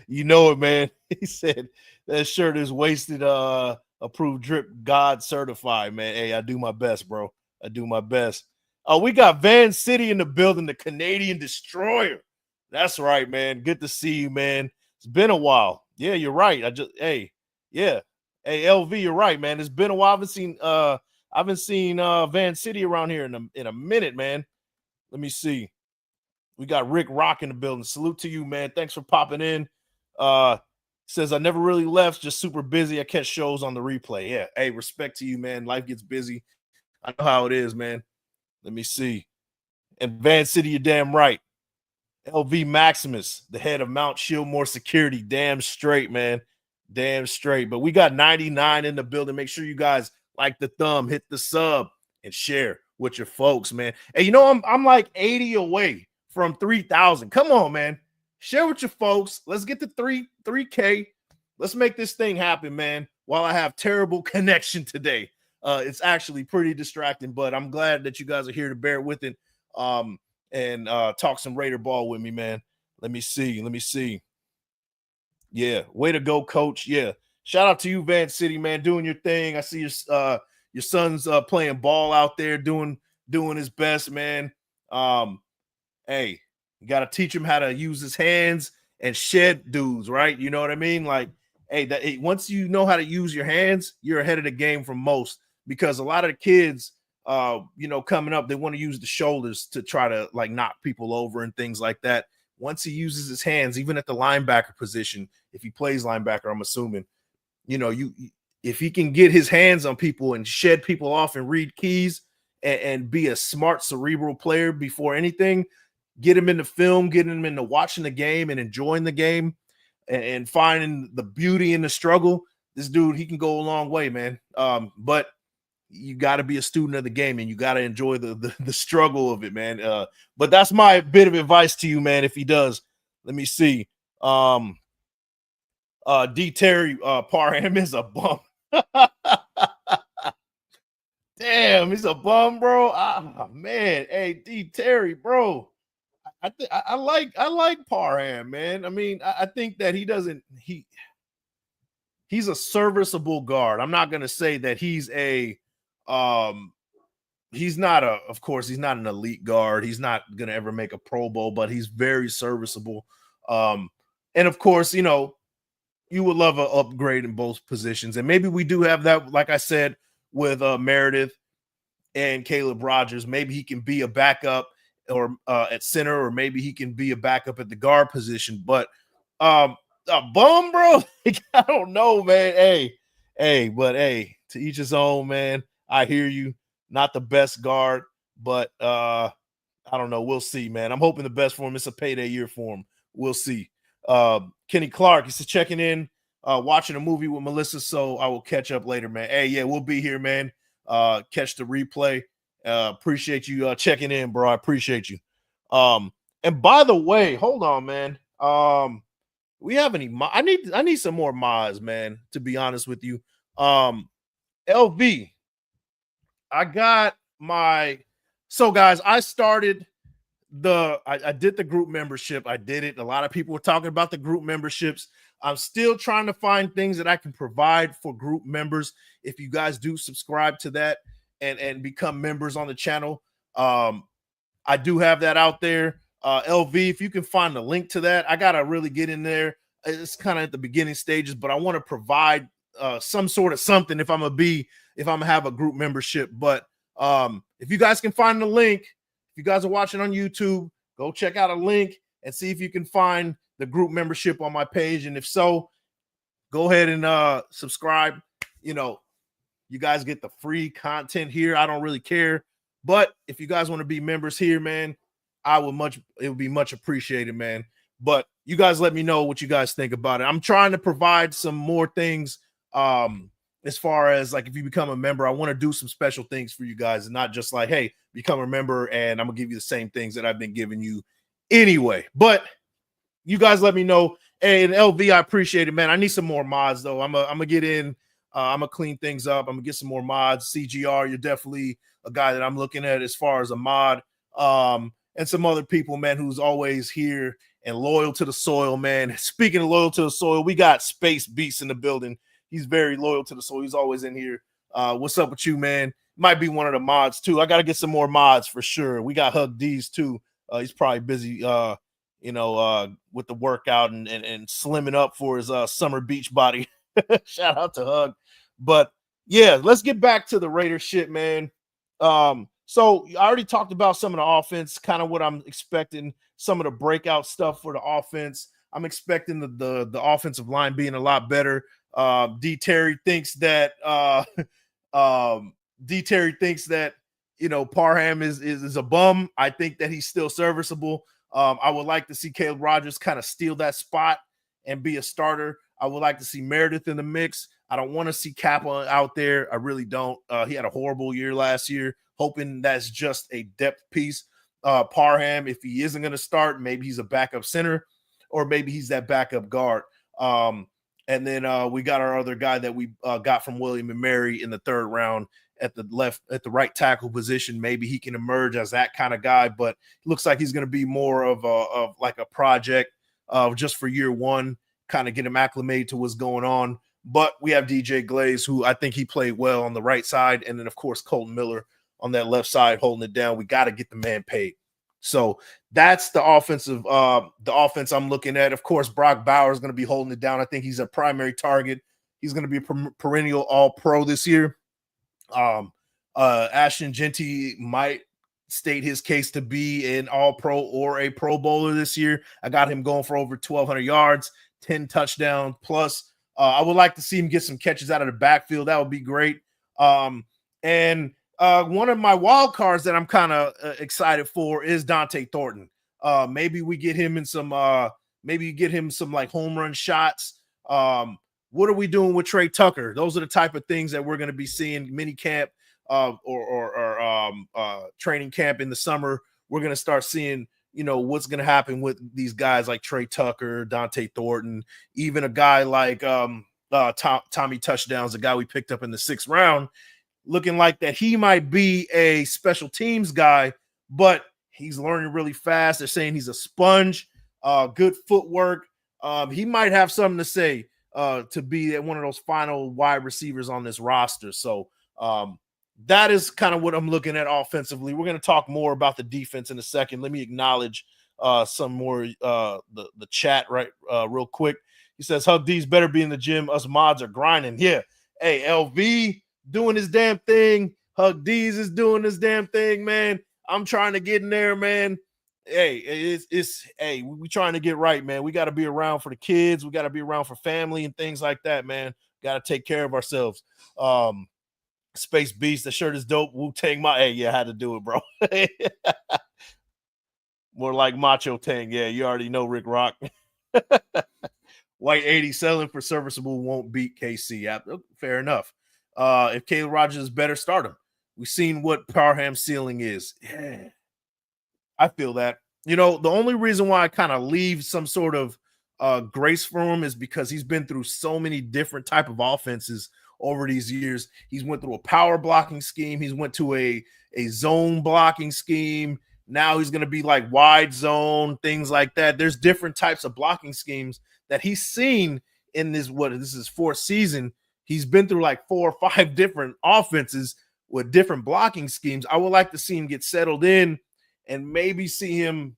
You know it, man. He said that shirt is wasted, approved drip God certified, man. Hey, I do my best, bro. I do my best. We got Van City in the building, the Canadian Destroyer. That's right, man. Good to see you, man. It's been a while. Yeah, you're right. Hey, LV, you're right, man. It's been a while. I haven't seen Van City around here in a minute, man. Let me see. We got Rick Rock in the building. Salute to you, man. Thanks for popping in. Says I never really left, just super busy. I catch shows on the replay. Yeah. Hey, respect to you, man. Life gets busy. I know how it is, man. Let me see. And Van City, you're damn right. LV Maximus, the head of Mount Shieldmore Security. Damn straight, man. Damn straight. But we got 99 in the building. Make sure you guys like the thumb, hit the sub, and share with your folks, man. Hey, I'm like 80 away from 3,000. Come on, man. Share with your folks. Let's get to 3K. Let's make this thing happen, man. While I have terrible connection today. It's actually pretty distracting, but I'm glad that you guys are here to bear with it. And talk some Raider ball with me, man. Let me see. Yeah, way to go, coach. Yeah, shout out to you, Van City, man, doing your thing. I see your son's playing ball out there, doing his best, man. Hey, you got to teach him how to use his hands and shed dudes, right? You know what I mean? Like, hey, once you know how to use your hands, you're ahead of the game from most, because a lot of the kids, coming up, they want to use the shoulders to try to like knock people over and things like that. Once he uses his hands, even at the linebacker position, if he plays linebacker, I'm assuming, if he can get his hands on people and shed people off and read keys and be a smart cerebral player before anything, get him into film, get him into watching the game and enjoying the game and finding the beauty in the struggle. This dude, he can go a long way, man. But you got to be a student of the game and you got to enjoy the struggle of it, man. But that's my bit of advice to you, man. If he does, let me see. D. Terry Parham is a bum. Damn, he's a bum, bro. Ah, man. Hey, D. Terry, bro. I like Parham, man. I mean, I think that he's a serviceable guard. I'm not gonna say that he's not of course, he's not an elite guard. He's not gonna ever make a Pro Bowl, but he's very serviceable. And of course, you know, you would love an upgrade in both positions. And maybe we do have that, like I said, with Meredith and Caleb Rogers. Maybe he can be a backup or at center, or maybe he can be a backup at the guard position. But a bum, bro. I don't know, man. But to each his own, man. I hear you. Not the best guard, but I don't know. We'll see, man. I'm hoping the best for him. It's a payday year for him. We'll see. Kenny Clark is checking in, watching a movie with Melissa, so I will catch up later, man. Hey, yeah, we'll be here, man. Catch the replay. Appreciate you checking in, bro. I appreciate you. And by the way, hold on, man. We have any I need some more mods, man, to be honest with you. LV, I got my guys, I started I did the group membership. I did it. A lot of people were talking about the group memberships. I'm still trying to find things that I can provide for group members. If you guys do subscribe to that and become members on the channel, I do have that out there. LV, if you can find the link to that, I gotta really get in there. It's kind of at the beginning stages, but I want to provide some sort of something if I'm gonna have a group membership. But if you guys can find the link, if you guys are watching on YouTube, go check out a link and see if you can find the group membership on my page. And if so, go ahead and subscribe. You know, you guys get the free content here. I don't really care. But if you guys want to be members here, man, it would be much appreciated, man. But you guys let me know what you guys think about it. I'm trying to provide some more things as far as like if you become a member. I want to do some special things for you guys and not just like, hey, become a member and I'm gonna give you the same things that I've been giving you anyway. But you guys let me know. Hey, and LV, I appreciate it, man. I need some more mods though. I'm gonna get in. I'm gonna clean things up. I'm gonna get some more mods. CGR, you're definitely a guy that I'm looking at as far as a mod. And some other people, man, who's always here and loyal to the soil, man. Speaking of loyal to the soil, we got Space Beast in the building. He's very loyal to the soil. He's always in here. What's up with you, man? Might be one of the mods too. I got to get some more mods for sure. We got Hug D's too. He's probably busy, with the workout and slimming up for his summer beach body. Shout out to Hug. But yeah, let's get back to the Raider shit, man. So I already talked about some of the offense, kind of what I'm expecting, some of the breakout stuff for the offense. I'm expecting the offensive line being a lot better. D. Terry thinks that Parham is a bum. I think that he's still serviceable. I would like to see Caleb Rogers kind of steal that spot and be a starter. I would like to see Meredith in the mix. I don't want to see Kappa out there. I really don't. He had a horrible year last year. Hoping that's just a depth piece. Parham, if he isn't going to start, maybe he's a backup center or maybe he's that backup guard. And then we got our other guy that we got from William and Mary in the third round at the right tackle position. Maybe he can emerge as that kind of guy, but it looks like he's going to be more of a project just for year one, kind of get him acclimated to what's going on. But we have DJ Glaze, who I think he played well on the right side. And then, of course, Colton Miller on that left side holding it down. We got to get the man paid. So that's the offense I'm looking at. Of course, Brock Bauer is going to be holding it down. I think he's a primary target. He's going to be a perennial all-pro this year. Ashton Genty might state his case to be an all-pro or a Pro Bowler this year. I got him going for over 1,200 yards, 10 touchdowns plus. I would like to see him get some catches out of the backfield. That would be great. And one of my wild cards that I'm kind of excited for is Dante Thornton. Maybe we get him in some maybe get him some like home run shots. What are we doing with Trey Tucker? Those are the type of things that we're going to be seeing mini camp or training camp in the summer. We're going to start seeing, what's going to happen with these guys like Trey Tucker, Dante Thornton, even a guy like Tommy Touchdowns, a guy we picked up in the 6th round, looking like that he might be a special teams guy, but he's learning really fast. They're saying he's a sponge, good footwork. He might have something to say to be one of those final wide receivers on this roster. So that is kind of what I'm looking at offensively. We're going to talk more about the defense in a second. Let me acknowledge some more the chat real quick. He says, Hug D's better be in the gym. Us mods are grinding. Yeah. Hey, LV doing his damn thing. Hug D's is doing his damn thing, man. I'm trying to get in there, man. Hey, hey, we trying to get right, man. We got to be around for the kids. We got to be around for family and things like that, man. Got to take care of ourselves. Space Beast, the shirt is dope. Wu-Tang, hey, yeah, I had to do it, bro. More like Macho Tang. Yeah, you already know Rick Rock. White 80 selling for serviceable won't beat KC. Yeah, fair enough. If Caleb Rogers is better, start him. We've seen what Parham's ceiling is. Yeah, I feel that. The only reason why I kind of leave some sort of grace for him is because he's been through so many different type of offenses over these years. He's went through a power blocking scheme. He's went to a zone blocking scheme. Now he's going to be like wide zone, things like that. There's different types of blocking schemes that he's seen in this is his 4th season. He's been through like 4 or 5 different offenses with different blocking schemes. I would like to see him get settled in and maybe see him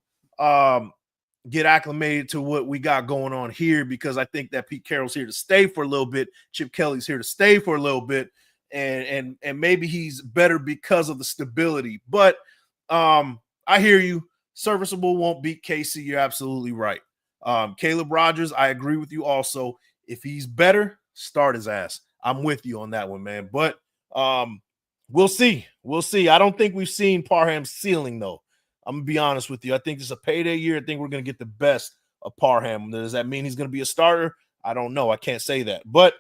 get acclimated to what we got going on here, because I think that Pete Carroll's here to stay for a little bit. Chip Kelly's here to stay for a little bit, and maybe he's better because of the stability. But I hear you. Serviceable won't beat KC. You're absolutely right. Caleb Rogers, I agree with you also. If he's better, start his ass. I'm with you on that one, man. But we'll see. We'll see. I don't think we've seen Parham's ceiling, though. I'm going to be honest with you. I think it's a payday year. I think we're going to get the best of Parham. Does that mean he's going to be a starter? I don't know. I can't say that. But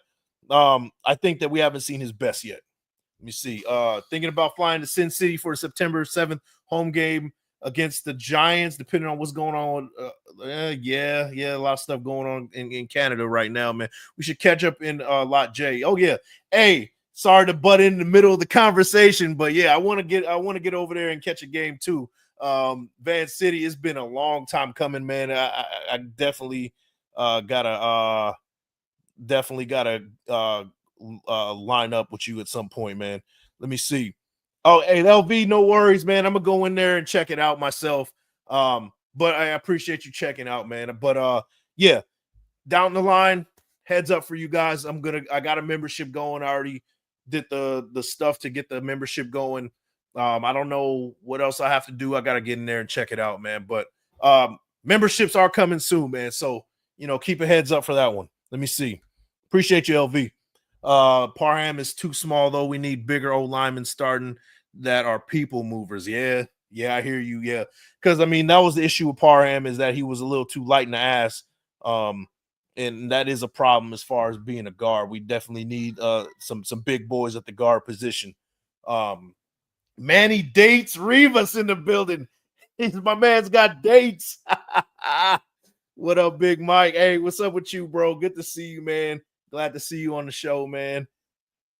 I think that we haven't seen his best yet. Let me see. Thinking about flying to Sin City for a September 7th home game against the Giants, depending on what's going on. Yeah, a lot of stuff going on in Canada right now, man. We should catch up in Lot J. Oh, yeah. Hey, sorry to butt in the middle of the conversation, but yeah, I want to get over there and catch a game too. Van City, it's been a long time coming, man. I definitely gotta line up with you at some point, man. Let me see. Oh, hey, LV, no worries, man. I'm gonna go in there and check it out myself. But I appreciate you checking out, man. But yeah, down the line, heads up for you guys. I got a membership going. I already did the stuff to get the membership going. I don't know what else I have to do. I got to get in there and check it out, man. But memberships are coming soon, man. So, keep a heads up for that one. Let me see. Appreciate you, LV. Parham is too small, though. We need bigger old linemen starting that are people movers. Yeah, I hear you. Yeah. Because, that was the issue with Parham, is that he was a little too light in the ass. And that is a problem as far as being a guard. We definitely need some big boys at the guard position. Manny Dates Rivas in the building. My man's got dates. What up, Big Mike? Hey, what's up with you, bro? Good to see you, man. Glad to see you on the show, man.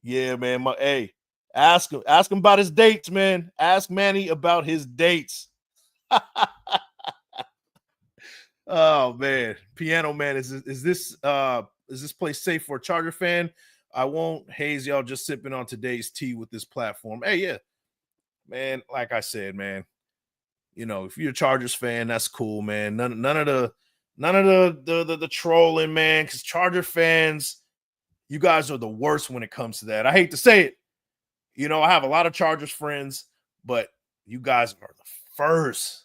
Yeah, man. Hey, ask him about his dates, man. Ask Manny about his dates. Oh man, Piano Man, is this place safe for a Charger fan? I won't haze y'all just sipping on today's tea with this platform. Hey, yeah. Man, like I said, man, if you're a Chargers fan, that's cool, man. None of the trolling, man, because Charger fans, you guys are the worst when it comes to that. I hate to say it. I have a lot of Chargers friends, but you guys are the first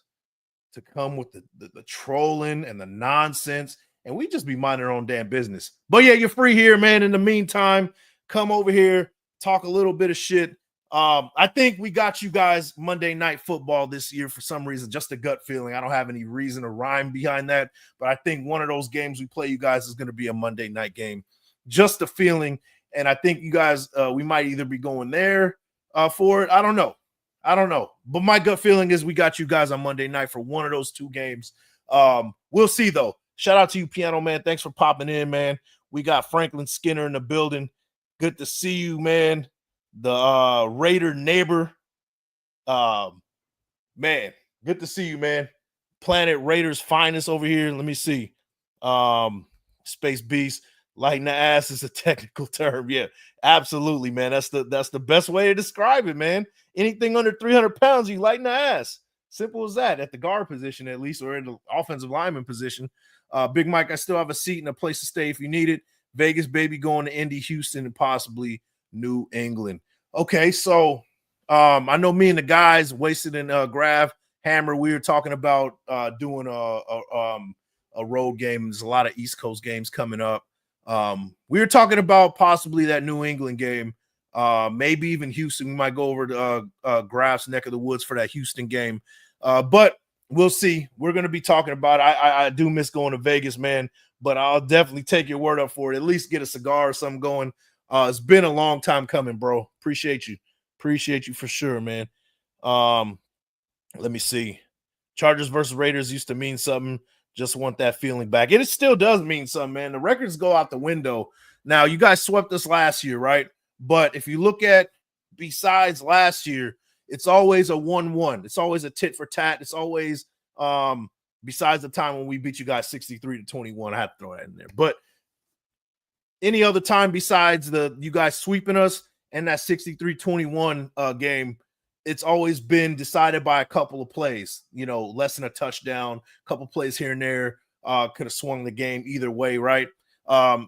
to come with the trolling and the nonsense. and we just be minding our own damn business. But yeah, you're free here, man. In the meantime, come over here, talk a little bit of shit. I think we got you guys Monday Night Football this year for some reason, just a gut feeling. I don't have any reason or rhyme behind that, but I think one of those games we play you guys is going to be a Monday night game. Just a feeling, and I think you guys, we might either be going there for it. I don't know, but my gut feeling is we got you guys on Monday night for one of those two games. We'll see though. Shout out to you, Piano Man. Thanks for popping in, man. We got Franklin Skinner in the building. Good to see you, man. The Raider neighbor, man, good to see you, man. Planet Raiders finest over here. Let me see. Space Beast, lighting the ass is a technical term. Yeah, absolutely, man. That's the best way to describe it, man. Anything under 300 pounds, you lighting the ass. Simple as that. At the guard position, at least, or in the offensive lineman position. Big Mike, I still have a seat and a place to stay if you need it. Vegas, baby, going to Indy, Houston, and possibly New England. Okay, so I know me and the guys wasted in Grav Hammer. We were talking about doing a road game. There's a lot of East Coast games coming up. We were talking about possibly that New England game, maybe even Houston. We might go over to Grav's neck of the woods for that Houston game, but we'll see. We're going to be talking about it. I do miss going to Vegas, man, but I'll definitely take your word up for it. At least get a cigar or something going. It's been a long time coming, bro. Appreciate you for sure, man. Let me see. Chargers versus Raiders used to mean something. Just want that feeling back. And it still does mean something, man. The records go out the window. Now, you guys swept us last year, right? But if you look at besides last year, it's always a 1-1. It's always a tit for tat. It's always besides the time when we beat you guys 63-21. I have to throw that in there. But any other time besides you guys sweeping us and that 63-21 game, it's always been decided by a couple of plays, less than a touchdown, a couple of plays here and there, could have swung the game either way, right?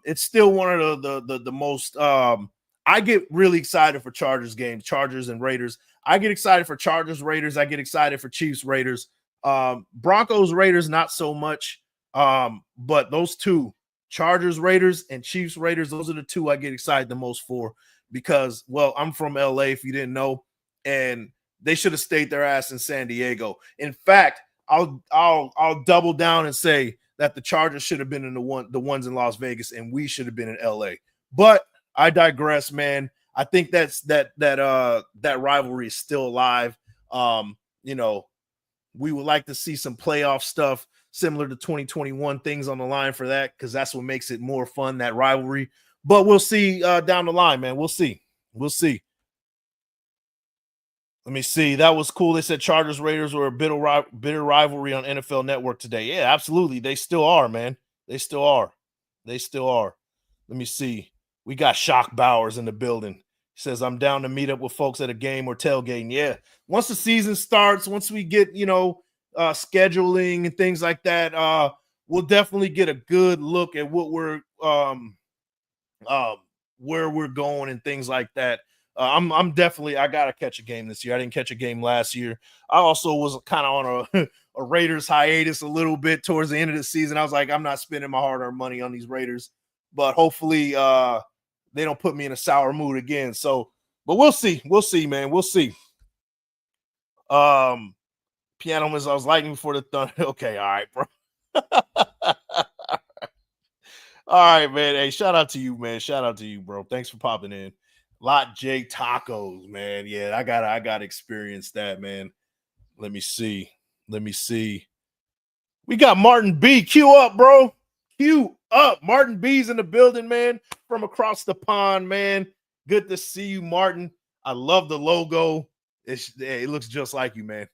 It's still one of the most I get really excited for Chargers games, Chargers and Raiders. I get excited for Chargers, Raiders. I get excited for Chiefs, Raiders. Broncos, Raiders, not so much. But those two, Chargers, Raiders, and Chiefs, Raiders, those are the two I get excited the most for because, well, I'm from LA, if you didn't know, and they should have stayed their ass in San Diego. In fact, I'll double down and say that the Chargers should have been in the ones in Las Vegas, and we should have been in LA. But I digress, man. I think that rivalry is still alive. We would like to see some playoff stuff similar to 2021, things on the line for that, because that's what makes it more fun, that rivalry. But we'll see down the line, man. We'll see. Let me see. That was cool. They said Chargers Raiders were a bitter rivalry on NFL Network today. Yeah, absolutely. They still are, man. They still are. Let me see. We got Shock Bowers in the building. He says, I'm down to meet up with folks at a game or tailgating. Yeah. Once the season starts, once we get, scheduling and things like that, we'll definitely get a good look at what we're where we're going and things like that. I'm definitely, I gotta catch a game this year. I didn't catch a game last year. I also was kind of on a Raiders hiatus a little bit towards the end of the season. I was like, I'm not spending my hard-earned money on these Raiders, but hopefully they don't put me in a sour mood again. So, but we'll see, man. We'll see. Piano was, I was lightning before the thunder. Okay, all right, bro. All right, man. Hey, shout out to you, man. Shout out to you, bro. Thanks for popping in. Lot J Tacos, man. Yeah, I gotta experience that, man. Let me see. We got Martin B. Q up, bro. Q up. Martin B's in the building, man. From across the pond, man. Good to see you, Martin. I love the logo. It looks just like you, man.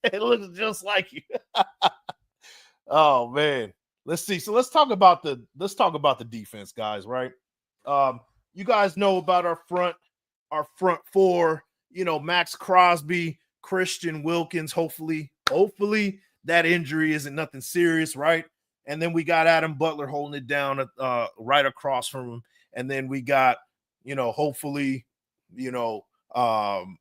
It looks just like you. Oh man. Let's see. So let's talk about the defense, guys, right? You guys know about our front four, Max Crosby, Christian Wilkins. Hopefully that injury isn't nothing serious, right? And then we got Adam Butler holding it down right across from him. And then we got, hopefully, Malcolm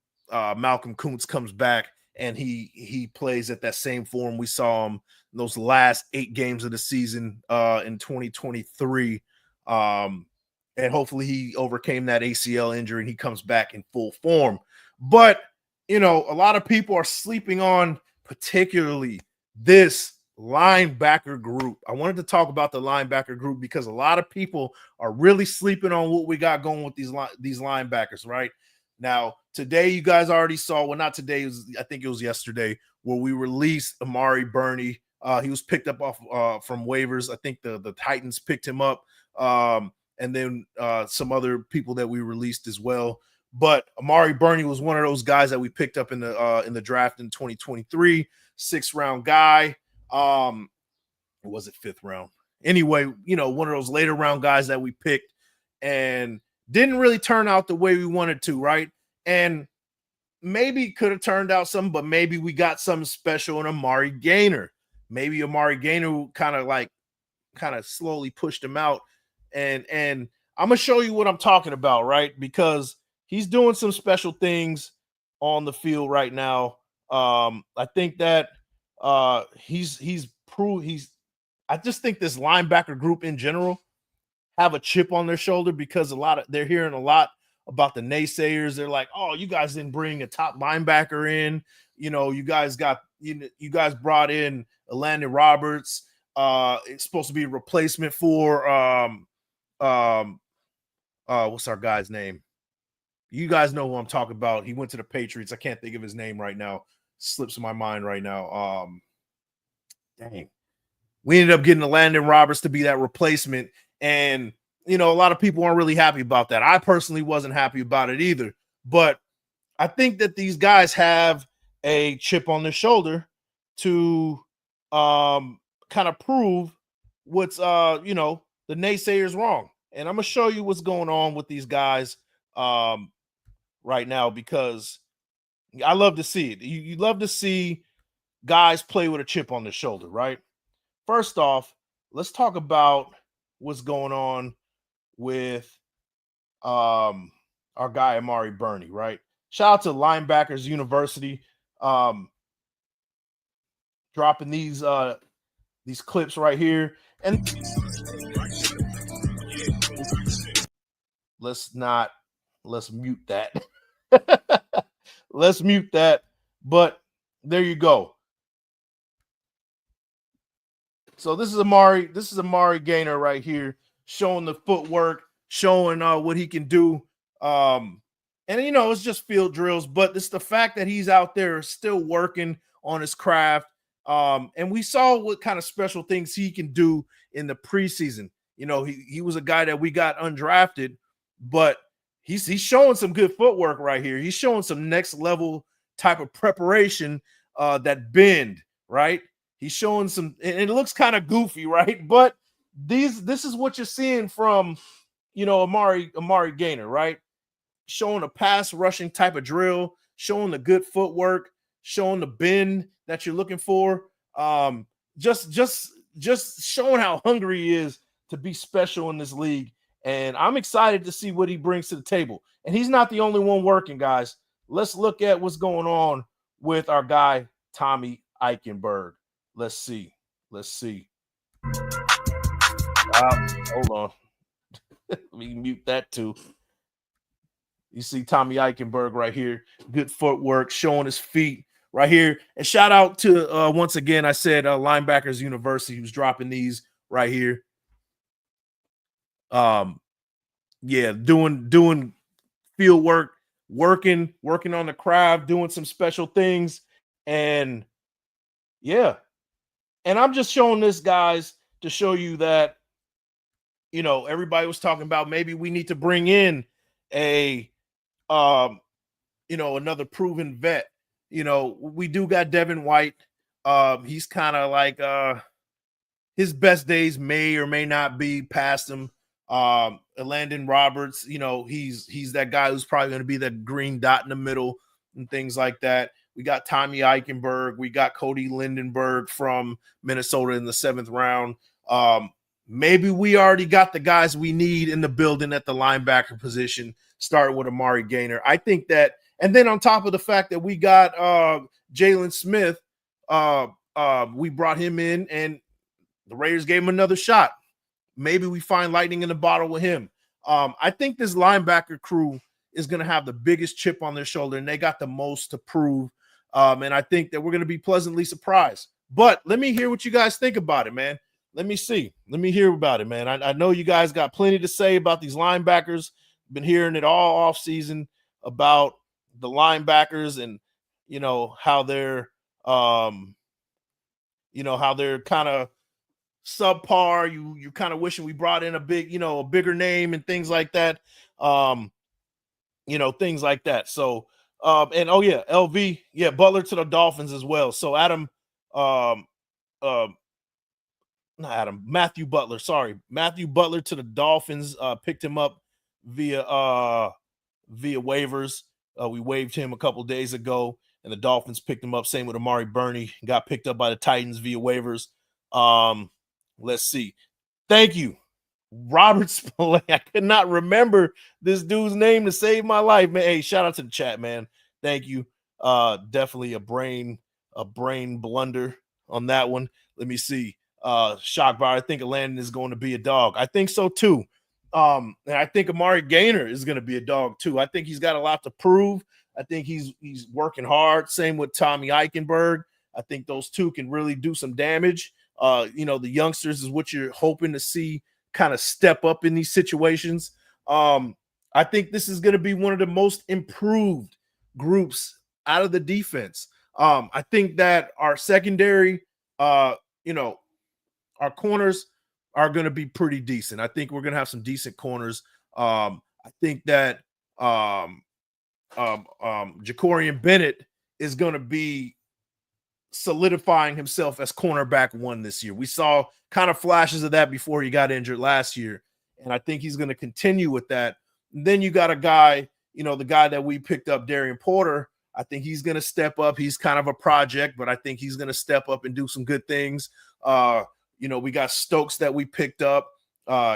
Kuntz comes back and he plays at that same form we saw him those last 8 games of the season in 2023. And hopefully he overcame that ACL injury and he comes back in full form. But, a lot of people are sleeping on particularly this linebacker group. I wanted to talk about the linebacker group because a lot of people are really sleeping on what we got going with these linebackers, right? Now, today you guys already saw, well, not today, I think it was yesterday, where we released Amari Burney. He was picked up off from waivers. I think the Titans picked him up, and then some other people that we released as well. But Amari Burney was one of those guys that we picked up in the draft in 2023, 6th round guy. Or was it 5th round? Anyway, one of those later round guys that we picked and didn't really turn out the way we wanted to, right? And maybe could have turned out something, but maybe we got something special in Amari Gainer. Maybe Amari Gainer kind of slowly pushed him out. And I'm going to show you what I'm talking about, right? Because he's doing some special things on the field right now. I think that he's proved I just think this linebacker group in general have a chip on their shoulder because they're hearing a lot about the naysayers. They're like, oh, you guys didn't bring a top linebacker in. You guys brought in Landon Roberts. It's supposed to be a replacement for what's our guy's name? You guys know who I'm talking about. He went to the Patriots. I can't think of his name right now. Slips in my mind right now. Dang. We ended up getting Landon Roberts to be that replacement. And, a lot of people aren't really happy about that. I personally wasn't happy about it either. But I think that these guys have a chip on their shoulder to kind of prove what's, the naysayers wrong. And I'm going to show you what's going on with these guys right now because I love to see it. You love to see guys play with a chip on their shoulder, right? First off, let's talk about what's going on with our guy Amari Burney, right? Shout out to Linebackers University, dropping these clips right here. And let's mute that. Let's mute that. But there you go. So this is Amari Gainer right here, showing the footwork, showing what he can do. And it's just field drills, but it's the fact that he's out there still working on his craft. And we saw what kind of special things he can do in the preseason. He was a guy that we got undrafted, but he's showing some good footwork right here. He's showing some next level type of preparation, that bend, right? He's showing some, and it looks kind of goofy, right? But this is what you're seeing from, Amari Gainer, right? Showing a pass rushing type of drill, showing the good footwork, showing the bend that you're looking for. Just showing how hungry he is to be special in this league. And I'm excited to see what he brings to the table. And he's not the only one working, guys. Let's look at what's going on with our guy, Tommy Eichenberg. Let's see. Hold on. Let me mute that too. You see Tommy Eichenberg right here. Good footwork, showing his feet right here. And shout out to, once again, I said Linebackers University, who's dropping these right here. Doing field work, working on the craft, doing some special things. And yeah. And I'm just showing this, guys, to show you that, everybody was talking about maybe we need to bring in another proven vet. We do got Devin White. He's kind of like his best days may or may not be past him. Landon Roberts, he's that guy who's probably going to be that green dot in the middle and things like that. We got Tommy Eichenberg. We got Cody Lindenberg from Minnesota in the 7th round. Maybe we already got the guys we need in the building at the linebacker position, starting with Amari Gainer. I think that, and then on top of the fact that we got Jalen Smith we brought him in, and the Raiders gave him another shot. Maybe we find lightning in the bottle with him. I think this linebacker crew is going to have the biggest chip on their shoulder, and they got the most to prove. And I think that we're going to be pleasantly surprised. But let me hear what you guys think about it, man. Let me see. Let me hear about it, man. I know you guys got plenty to say about these linebackers. Been hearing it all off season about the linebackers and, how they're, how they're kind of subpar. You kind of wishing we brought in a bigger name and things like that. Things like that. So, and oh yeah, LV, yeah, Butler to the Dolphins as well. So Matthew Butler to the Dolphins, picked him up via waivers. We waived him a couple days ago, and the Dolphins picked him up. Same with Amari Burney, got picked up by the Titans via waivers. Let's see. Thank you, Robert Spillane. I could not remember this dude's name to save my life, man. Hey, shout out to the chat, man. Thank you. Definitely a brain blunder on that one. Let me see. Shockbar, I think Landon is going to be a dog. I think so too. And I think Amari Gaynor is going to be a dog too. I think he's got a lot to prove. I think he's working hard. Same with Tommy Eichenberg. I think those two can really do some damage. The youngsters is what you're hoping to see kind of step up in these situations. I think this is going to be one of the most improved groups out of the defense. I think that our secondary, our corners are going to be pretty decent. I think we're going to have some decent corners. I think that Jacorian Bennett is going to be solidifying himself as cornerback one this year. We saw kind of flashes of that before he got injured last year, and I think he's going to continue with that. And then you got a guy, the guy that we picked up, Darian Porter. I think he's going to step up. He's kind of a project, but I think he's going to step up and do some good things. We got Stokes that we picked up.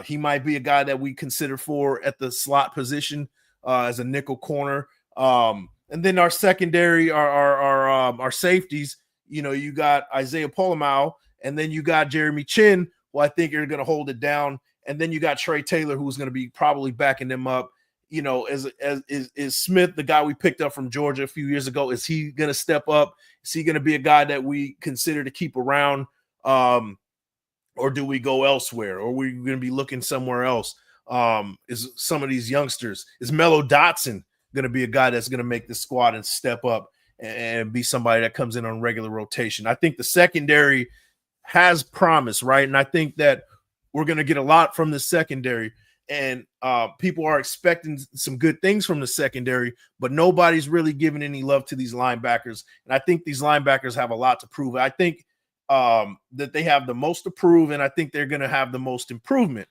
He might be a guy that we consider for at the slot position as a nickel corner. And then our secondary, our safeties, you got Isaiah Polamalu, and then you got Jeremy Chin, who I think are going to hold it down. And then you got Trey Taylor, who's going to be probably backing them up. Is Smith, the guy we picked up from Georgia a few years ago, is he going to step up? Is he going to be a guy that we consider to keep around? Or do we go elsewhere? Or are we going to be looking somewhere else? Is some of these youngsters, is Mello Dotson going to be a guy that's going to make the squad and step up and be somebody that comes in on regular rotation? I think the secondary has promise, right? And I think that we're going to get a lot from the secondary. And people are expecting some good things from the secondary, but nobody's really giving any love to these linebackers. And I think these linebackers have a lot to prove. I think that they have the most to prove, and I think they're going to have the most improvement.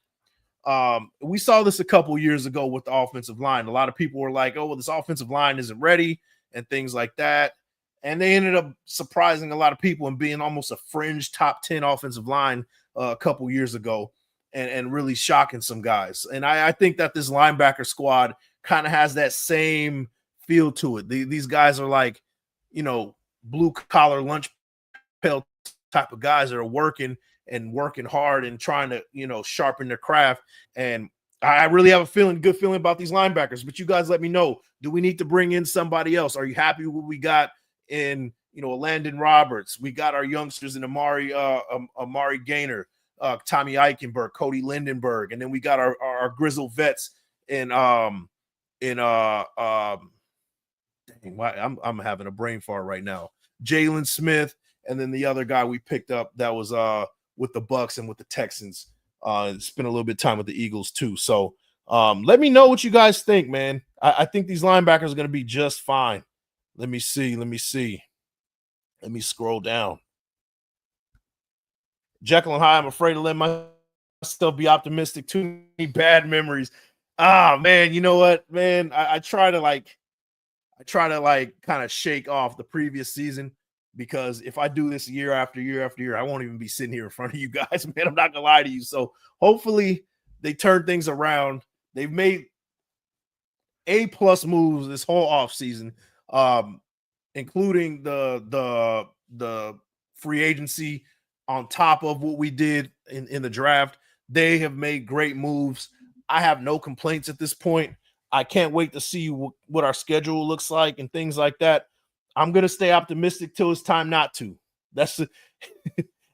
We saw this a couple years ago with the offensive line. A lot of people were like, oh, well, this offensive line isn't ready and things like that. And they ended up surprising a lot of people and being almost a fringe top 10 offensive line a couple years ago and really shocking some guys. And I think that this linebacker squad kind of has that same feel to it. These guys are like, blue collar lunch pail type of guys that are working hard and trying to, sharpen their craft. And I really have a good feeling about these linebackers, but you guys let me know, do we need to bring in somebody else? Are you happy with what we got in, Landon Roberts? We got our youngsters in Amari Gaynor, Tommy Eichenberg, Cody Lindenberg. And then we got our grizzled vets I'm having a brain fart right now. Jalen Smith. And then the other guy we picked up that was with the Bucks and with the Texans. Spent a little bit of time with the Eagles too. So let me know what you guys think, man. I think these linebackers are going to be just fine. Let me see. Let me scroll down. Jekyll and Hyde, I'm afraid to let myself be optimistic. Too many bad memories. Man, you know what, man? I try to kind of shake off the previous season, because if I do this year after year after year, I won't even be sitting here in front of you guys, man. I'm not gonna lie to you. So hopefully they turn things around. They've made A+ moves this whole offseason, including the free agency on top of what we did in the draft. They have made great moves. I have no complaints at this point. I can't wait to see what our schedule looks like and things like that. I'm going to stay optimistic till it's time not to. That's and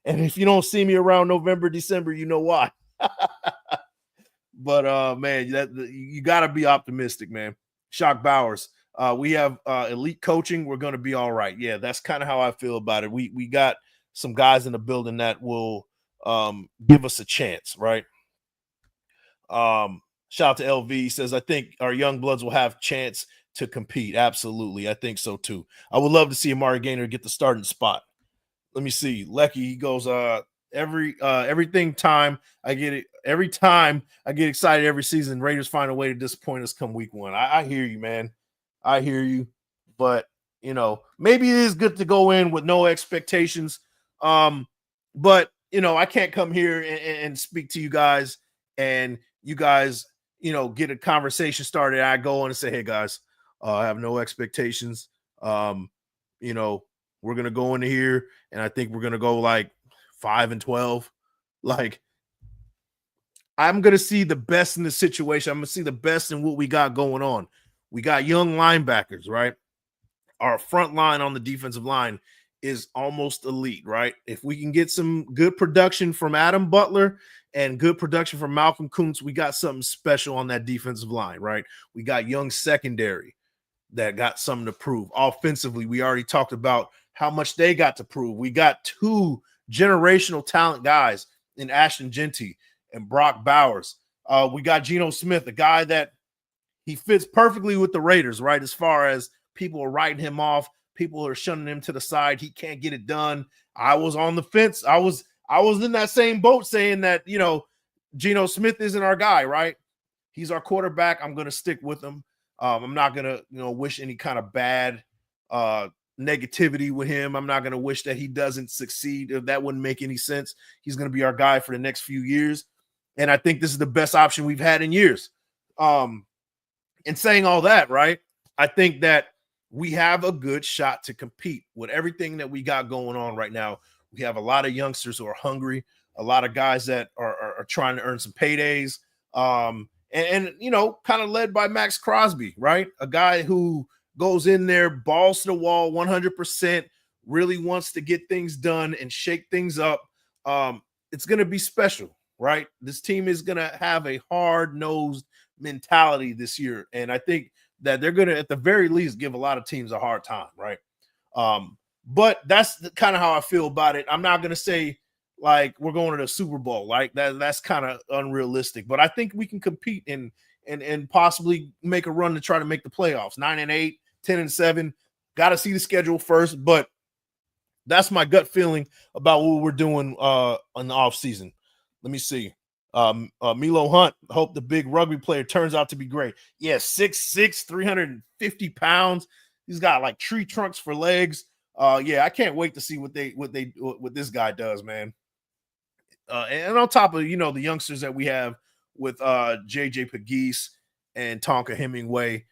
if you don't see me around November, December, you know why. But man, you got to be optimistic, man. Shock Bowers. We have elite coaching. We're going to be all right. Yeah, that's kind of how I feel about it. We got some guys in the building that will give us a chance, right? Shout out to LV. He says, I think our young bloods will have chance to compete. Absolutely. I think so too. I would love to see Amari Gaynor get the starting spot. Let me see. Lecky, he goes, everything time I get it. Every time I get excited every season, Raiders find a way to disappoint us come week one. I hear you, man. I hear you. But, you know, maybe it is good to go in with no expectations. But, you know, I can't come here and speak to you guys and you guys, you know, get a conversation started. I go on and say, hey, guys, I have no expectations. You know, we're going to go into here and I think we're going to go like 5-12. Like, I'm going to see the best in the situation. I'm going to see the best in what we got going on. We got young linebackers, right? Our front line on the defensive line is almost elite, right? If we can get some good production from Adam Butler and good production from Malcolm Kuntz, we got something special on that defensive line, right? We got young secondary that got something to prove. Offensively, we already talked about how much they got to prove. We got two generational talent guys in Ashton Genty and Brock Bowers. We got Geno Smith, a guy that he fits perfectly with the Raiders, right? As far as people are writing him off, people are shunning him to the side. He can't get it done. I was on the fence. I was in that same boat saying that, you know, Geno Smith isn't our guy, right? He's our quarterback. I'm going to stick with him. I'm not going to, you know, wish any kind of bad negativity with him. I'm not going to wish that he doesn't succeed. If that wouldn't make any sense. He's going to be our guy for the next few years. And I think this is the best option we've had in years. And saying all that, right, I think that we have a good shot to compete with everything that we got going on right now. We have a lot of youngsters who are hungry, a lot of guys that are trying to earn some paydays. And you know, kind of led by Max Crosby, right? A guy who goes in there, balls to the wall 100%, really wants to get things done and shake things up. It's going to be special, right? This team is going to have a hard-nosed mentality this year. And I think that they're going to, at the very least, give a lot of teams a hard time, right? But that's kind of how I feel about it. I'm not going to say, like, we're going to the Super Bowl. Like, that's kind of unrealistic. But I think we can compete and possibly make a run to try to make the playoffs. 9-8, 10-7. Got to see the schedule first. But that's my gut feeling about what we're doing in the offseason. Let me see. Milo Hunt, hope the big rugby player turns out to be great. Yeah, 6'6", 350 pounds. He's got like tree trunks for legs. Yeah, I can't wait to see what this guy does, man. And on top of, you know, the youngsters that we have with JJ Pegues and Tonka Hemingway,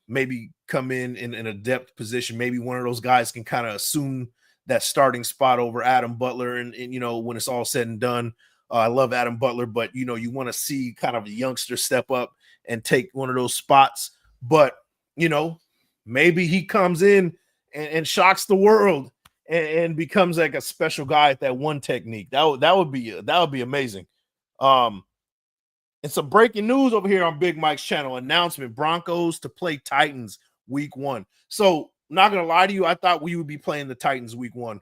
maybe come in a depth position. Maybe one of those guys can kind of assume that starting spot over Adam Butler. And, you know, when it's all said and done, I love Adam Butler, but, you know, you want to see kind of a youngster step up and take one of those spots. But, you know, maybe he comes in and shocks the world and becomes like a special guy at that one technique. That would be amazing. And some breaking news over here on Big Mike's channel. Announcement: Broncos to play Titans week 1. So, not gonna lie to you, I thought we would be playing the Titans week 1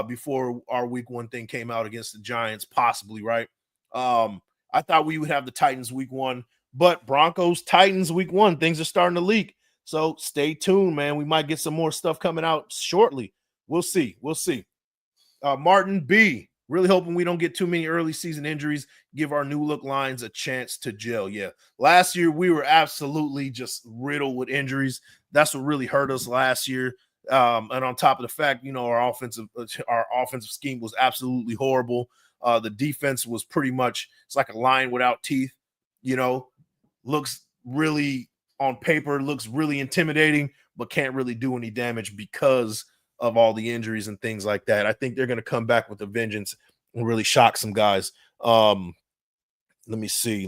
before our week 1 thing came out against the Giants, possibly, right? I thought we would have the Titans week 1, but Broncos Titans week 1. Things are starting to leak. So stay tuned, man. We might get some more stuff coming out shortly. We'll see. Martin B, really hoping we don't get too many early season injuries. Give our new look lines a chance to gel. Yeah. Last year, we were absolutely just riddled with injuries. That's what really hurt us last year. And on top of the fact, you know, our offensive scheme was absolutely horrible. The defense was pretty much, it's like a lion without teeth, you know, looks really on paper, looks really intimidating, but can't really do any damage because of all the injuries and things like that. I think they're going to come back with a vengeance and really shock some guys. Let me see.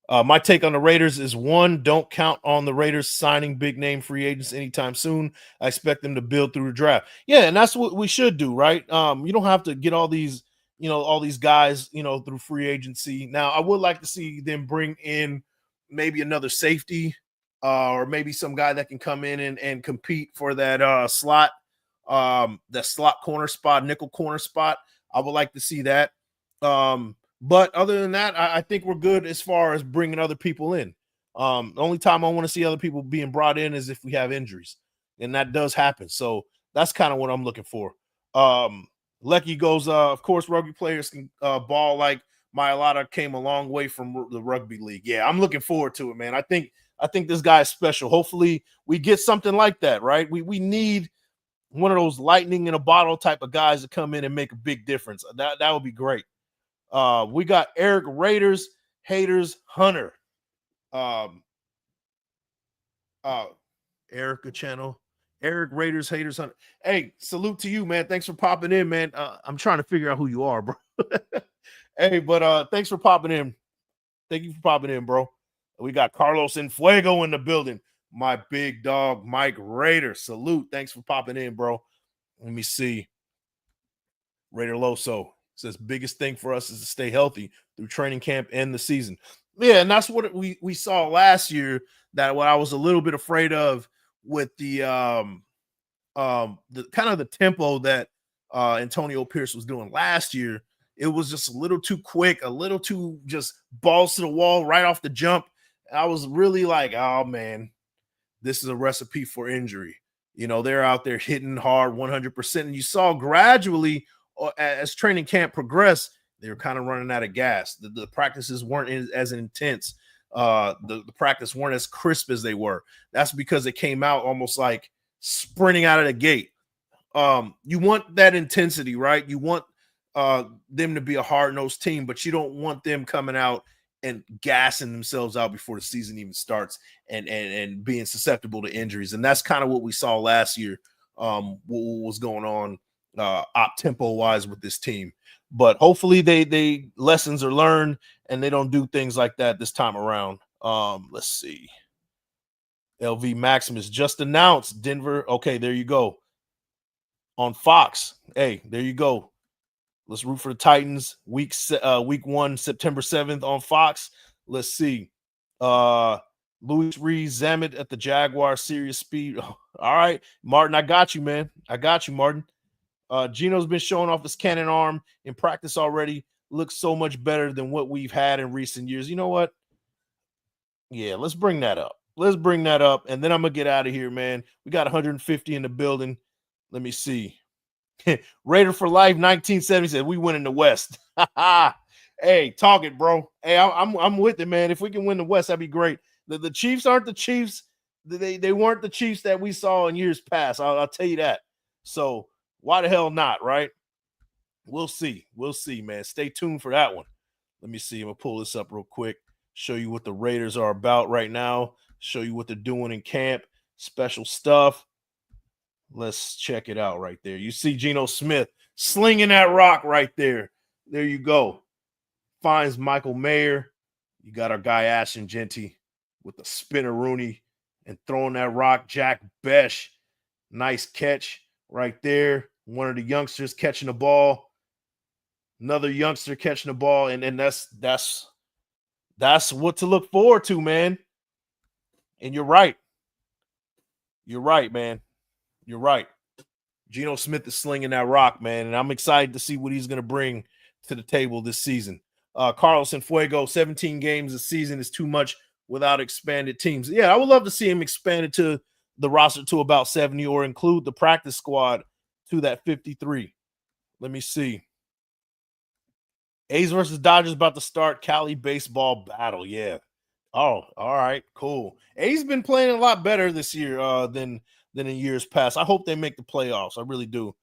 My take on the Raiders is, one, don't count on the Raiders signing big name free agents anytime soon. I expect them to build through the draft. Yeah, and that's what we should do, right? You don't have to get all these guys, through free agency. Now, I would like to see them bring in maybe another safety, or maybe some guy that can come in and compete for that slot corner spot, nickel corner spot. I would like to see that. But other than that, I think we're good as far as bringing other people in. The only time I want to see other people being brought in is if we have injuries, and that does happen. So that's kind of what I'm looking for. Lecky goes, of course, rugby players can ball like Mailata came a long way from the rugby league. Yeah, I'm looking forward to it, man. I think this guy is special. Hopefully we get something like that, right? We need one of those lightning in a bottle type of guys to come in and make a big difference. That would be great. We got Eric Raiders Haters Hunter. Erica Channel. Eric Raiders Haters Hunter. Hey, salute to you, man. Thanks for popping in, man. I'm trying to figure out who you are, bro. Hey, but thanks for popping in. Thank you for popping in, bro. We got Carlos and Fuego in the building. My big dog, Mike Raider. Salute. Thanks for popping in, bro. Let me see. Raider Loso says, biggest thing for us is to stay healthy through training camp and the season. Yeah, and that's what we saw last year, that what I was a little bit afraid of with the kind of the tempo that Antonio Pierce was doing last year. It was just a little too quick, a little too just balls to the wall right off the jump. I was really like, oh man, this is a recipe for injury. They're out there hitting hard 100%. And you saw gradually as training camp progressed, they were kind of running out of gas. The practices weren't as intense. The practice weren't as crisp as they were. That's because they came out almost like sprinting out of the gate. You want that intensity, right? You want them to be a hard-nosed team, but you don't want them coming out and gassing themselves out before the season even starts and being susceptible to injuries. And that's kind of what we saw last year, what was going on op tempo wise with this team. But hopefully they lessons are learned and they don't do things like that this time around. Let's see. LV Maximus just announced Denver. Okay, there you go. On Fox. Hey, there you go. Let's root for the Titans. Week 1, September 7th on Fox. Let's see. Louis Reed Zamet at the Jaguar Serious Speed. All right, Martin, I got you, man. I got you, Martin. Gino's been showing off his cannon arm in practice already. Looks so much better than what we've had in recent years. You know what? Yeah, let's bring that up. Let's bring that up, and then I'm going to get out of here, man. We got 150 in the building. Let me see. Raider for Life 1970 said, we win in the West. Hey, talk it, bro. Hey, I'm with it, man. If we can win the West, that'd be great. The Chiefs aren't the Chiefs. They weren't the Chiefs that we saw in years past. I'll tell you that. So why the hell not, right? We'll see. We'll see, man. Stay tuned for that one. Let me see. I'm going to pull this up real quick. Show you what the Raiders are about right now. Show you what they're doing in camp. Special stuff. Let's check it out right there. You see Geno Smith slinging that rock right there. There you go. Finds Michael Mayer. You got our guy Ashton Genty with the spinner Rooney and throwing that rock. Jack Besh. Nice catch right there. One of the youngsters catching the ball. Another youngster catching the ball. And that's what to look forward to, man. And you're right. You're right, man. You're right. Geno Smith is slinging that rock, man, and I'm excited to see what he's going to bring to the table this season. Carlos and Fuego, 17 games a season is too much without expanded teams. Yeah, I would love to see him expanded to the roster to about 70 or include the practice squad to that 53. Let me see. A's versus Dodgers about to start. Cali baseball battle. Yeah. Oh, all right, cool. A's been playing a lot better this year than in years past. I hope they make the playoffs. I really do.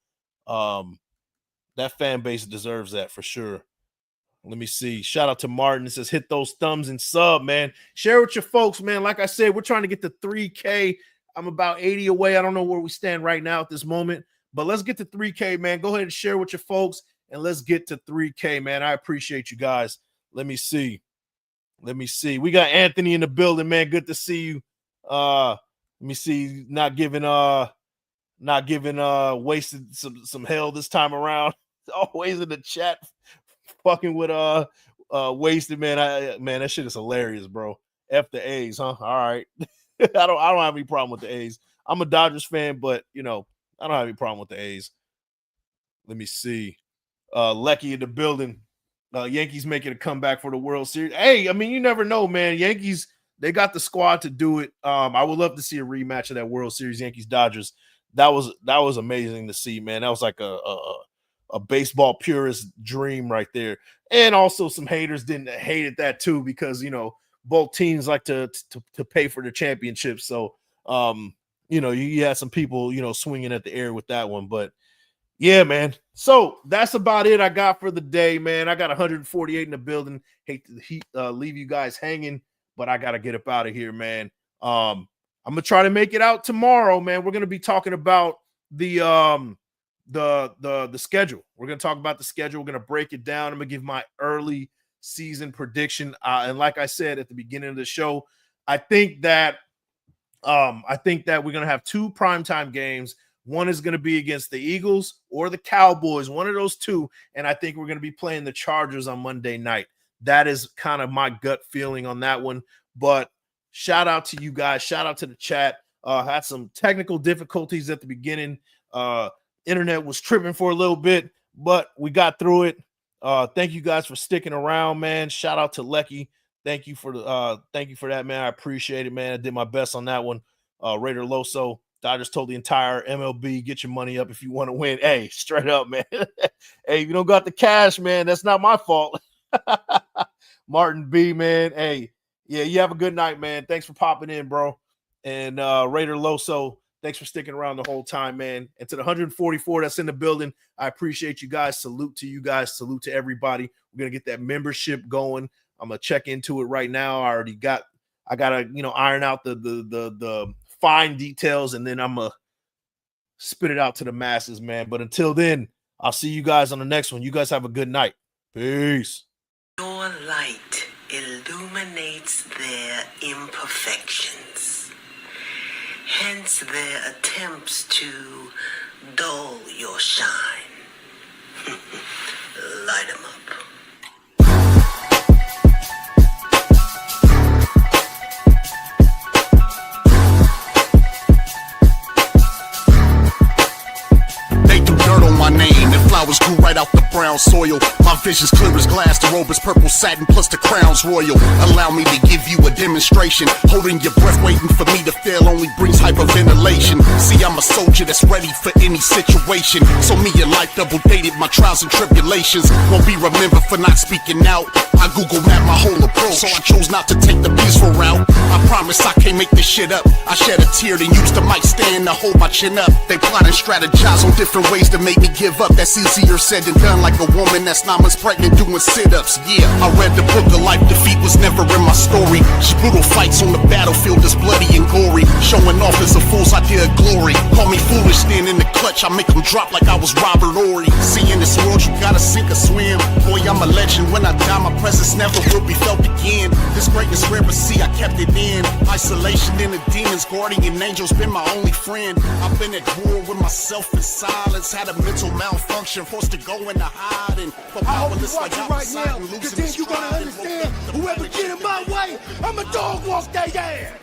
That fan base deserves that for sure. Let me see. Shout out to Martin. It says, hit those thumbs and sub, man. Share with your folks, man. Like I said, we're trying to get to 3K. I'm about 80 away. I don't know where we stand right now at this moment, but let's get to 3K, man. Go ahead and share with your folks, and let's get to 3K, man. I appreciate you guys. Let me see. We got Anthony in the building, man. Good to see you. Let me see. Not giving wasted some hell this time around. Always in the chat, fucking with wasted, man. Man, that shit is hilarious, bro. F the A's, huh? All right. I don't have any problem with the A's. I'm a Dodgers fan, but I don't have any problem with the A's. Let me see. Lecky in the building. Yankees making a comeback for the World Series. Hey, I mean, you never know, man. Yankees, they got the squad to do it. I would love to see a rematch of that World Series, Yankees Dodgers. That was amazing to see, man. That was like a baseball purist dream right there. And also some haters hated that too, because both teams like to pay for the championships. So you had some people swinging at the air with that one, but yeah, man. So that's about it I got for the day, man. I got 148 in the building. Hate to leave you guys hanging, but I gotta get up out of here, man. I'm gonna try to make it out tomorrow, man. We're gonna be talking about the schedule. We're gonna talk about the schedule. We're gonna break it down. I'm gonna give my early season prediction. And like I said at the beginning of the show, I think that we're gonna have two primetime games. One is going to be against the Eagles or the Cowboys, one of those two. And I think we're going to be playing the Chargers on Monday night. That is kind of my gut feeling on that one. But shout out to you guys. Shout out to the chat. Had some technical difficulties at the beginning. Internet was tripping for a little bit, but we got through it. Thank you guys for sticking around, man. Shout out to Lecky. Thank you for that, man. I appreciate it, man. I did my best on that one. Raider Loso. Dodgers told the entire MLB, get your money up if you want to win. Hey, straight up, man. Hey, if you don't got the cash, man, that's not my fault. Martin B, man. Hey, yeah, you have a good night, man. Thanks for popping in, bro. And Raider Loso, thanks for sticking around the whole time, man. And to the 144 that's in the building, I appreciate you guys. Salute to you guys. Salute to everybody. We're going to get that membership going. I'm going to check into it right now. I got to, iron out the fine details, and then I'm gonna spit it out to the masses, man. But until then, I'll see you guys on the next one. You guys have a good night. Peace. Your light illuminates their imperfections, hence their attempts to dull your shine. Light 'em up. My name and flowers grew right out the brown soil. My vision's clear as glass, the robe is purple satin plus the crown's royal. Allow me to give you a demonstration. Holding your breath, waiting for me to fail only brings hyperventilation. See, I'm a soldier that's ready for any situation. So me and life double dated my trials and tribulations. Won't be remembered for not speaking out. I Google map my whole approach, so I chose not to take the peaceful route. I promise I can't make this shit up. I shed a tear, then used the mic stand to hold my chin up. They plot and strategize on different ways to make me give up. That's easier said than done, like a woman that's 9 months pregnant doing sit-ups. Yeah, I read the book of life, defeat was never in my story. Just brutal fights on the battlefield is bloody and gory. Showing off is a fool's idea of glory. Call me foolish, stand in the clutch, I make them drop like I was Robert Ory. See, in this world you gotta sink or swim. Boy, I'm a legend, when I die my presence never will be felt again. This greatness rare, but see I kept it in. Isolation in the demons, guardian angels been my only friend. I've been at war with myself in silence. Had a mental malfunction, forced to go into hiding. I hope you're watching right now, because then you're gonna understand, whoever get in my way, I'ma dog walk their ass.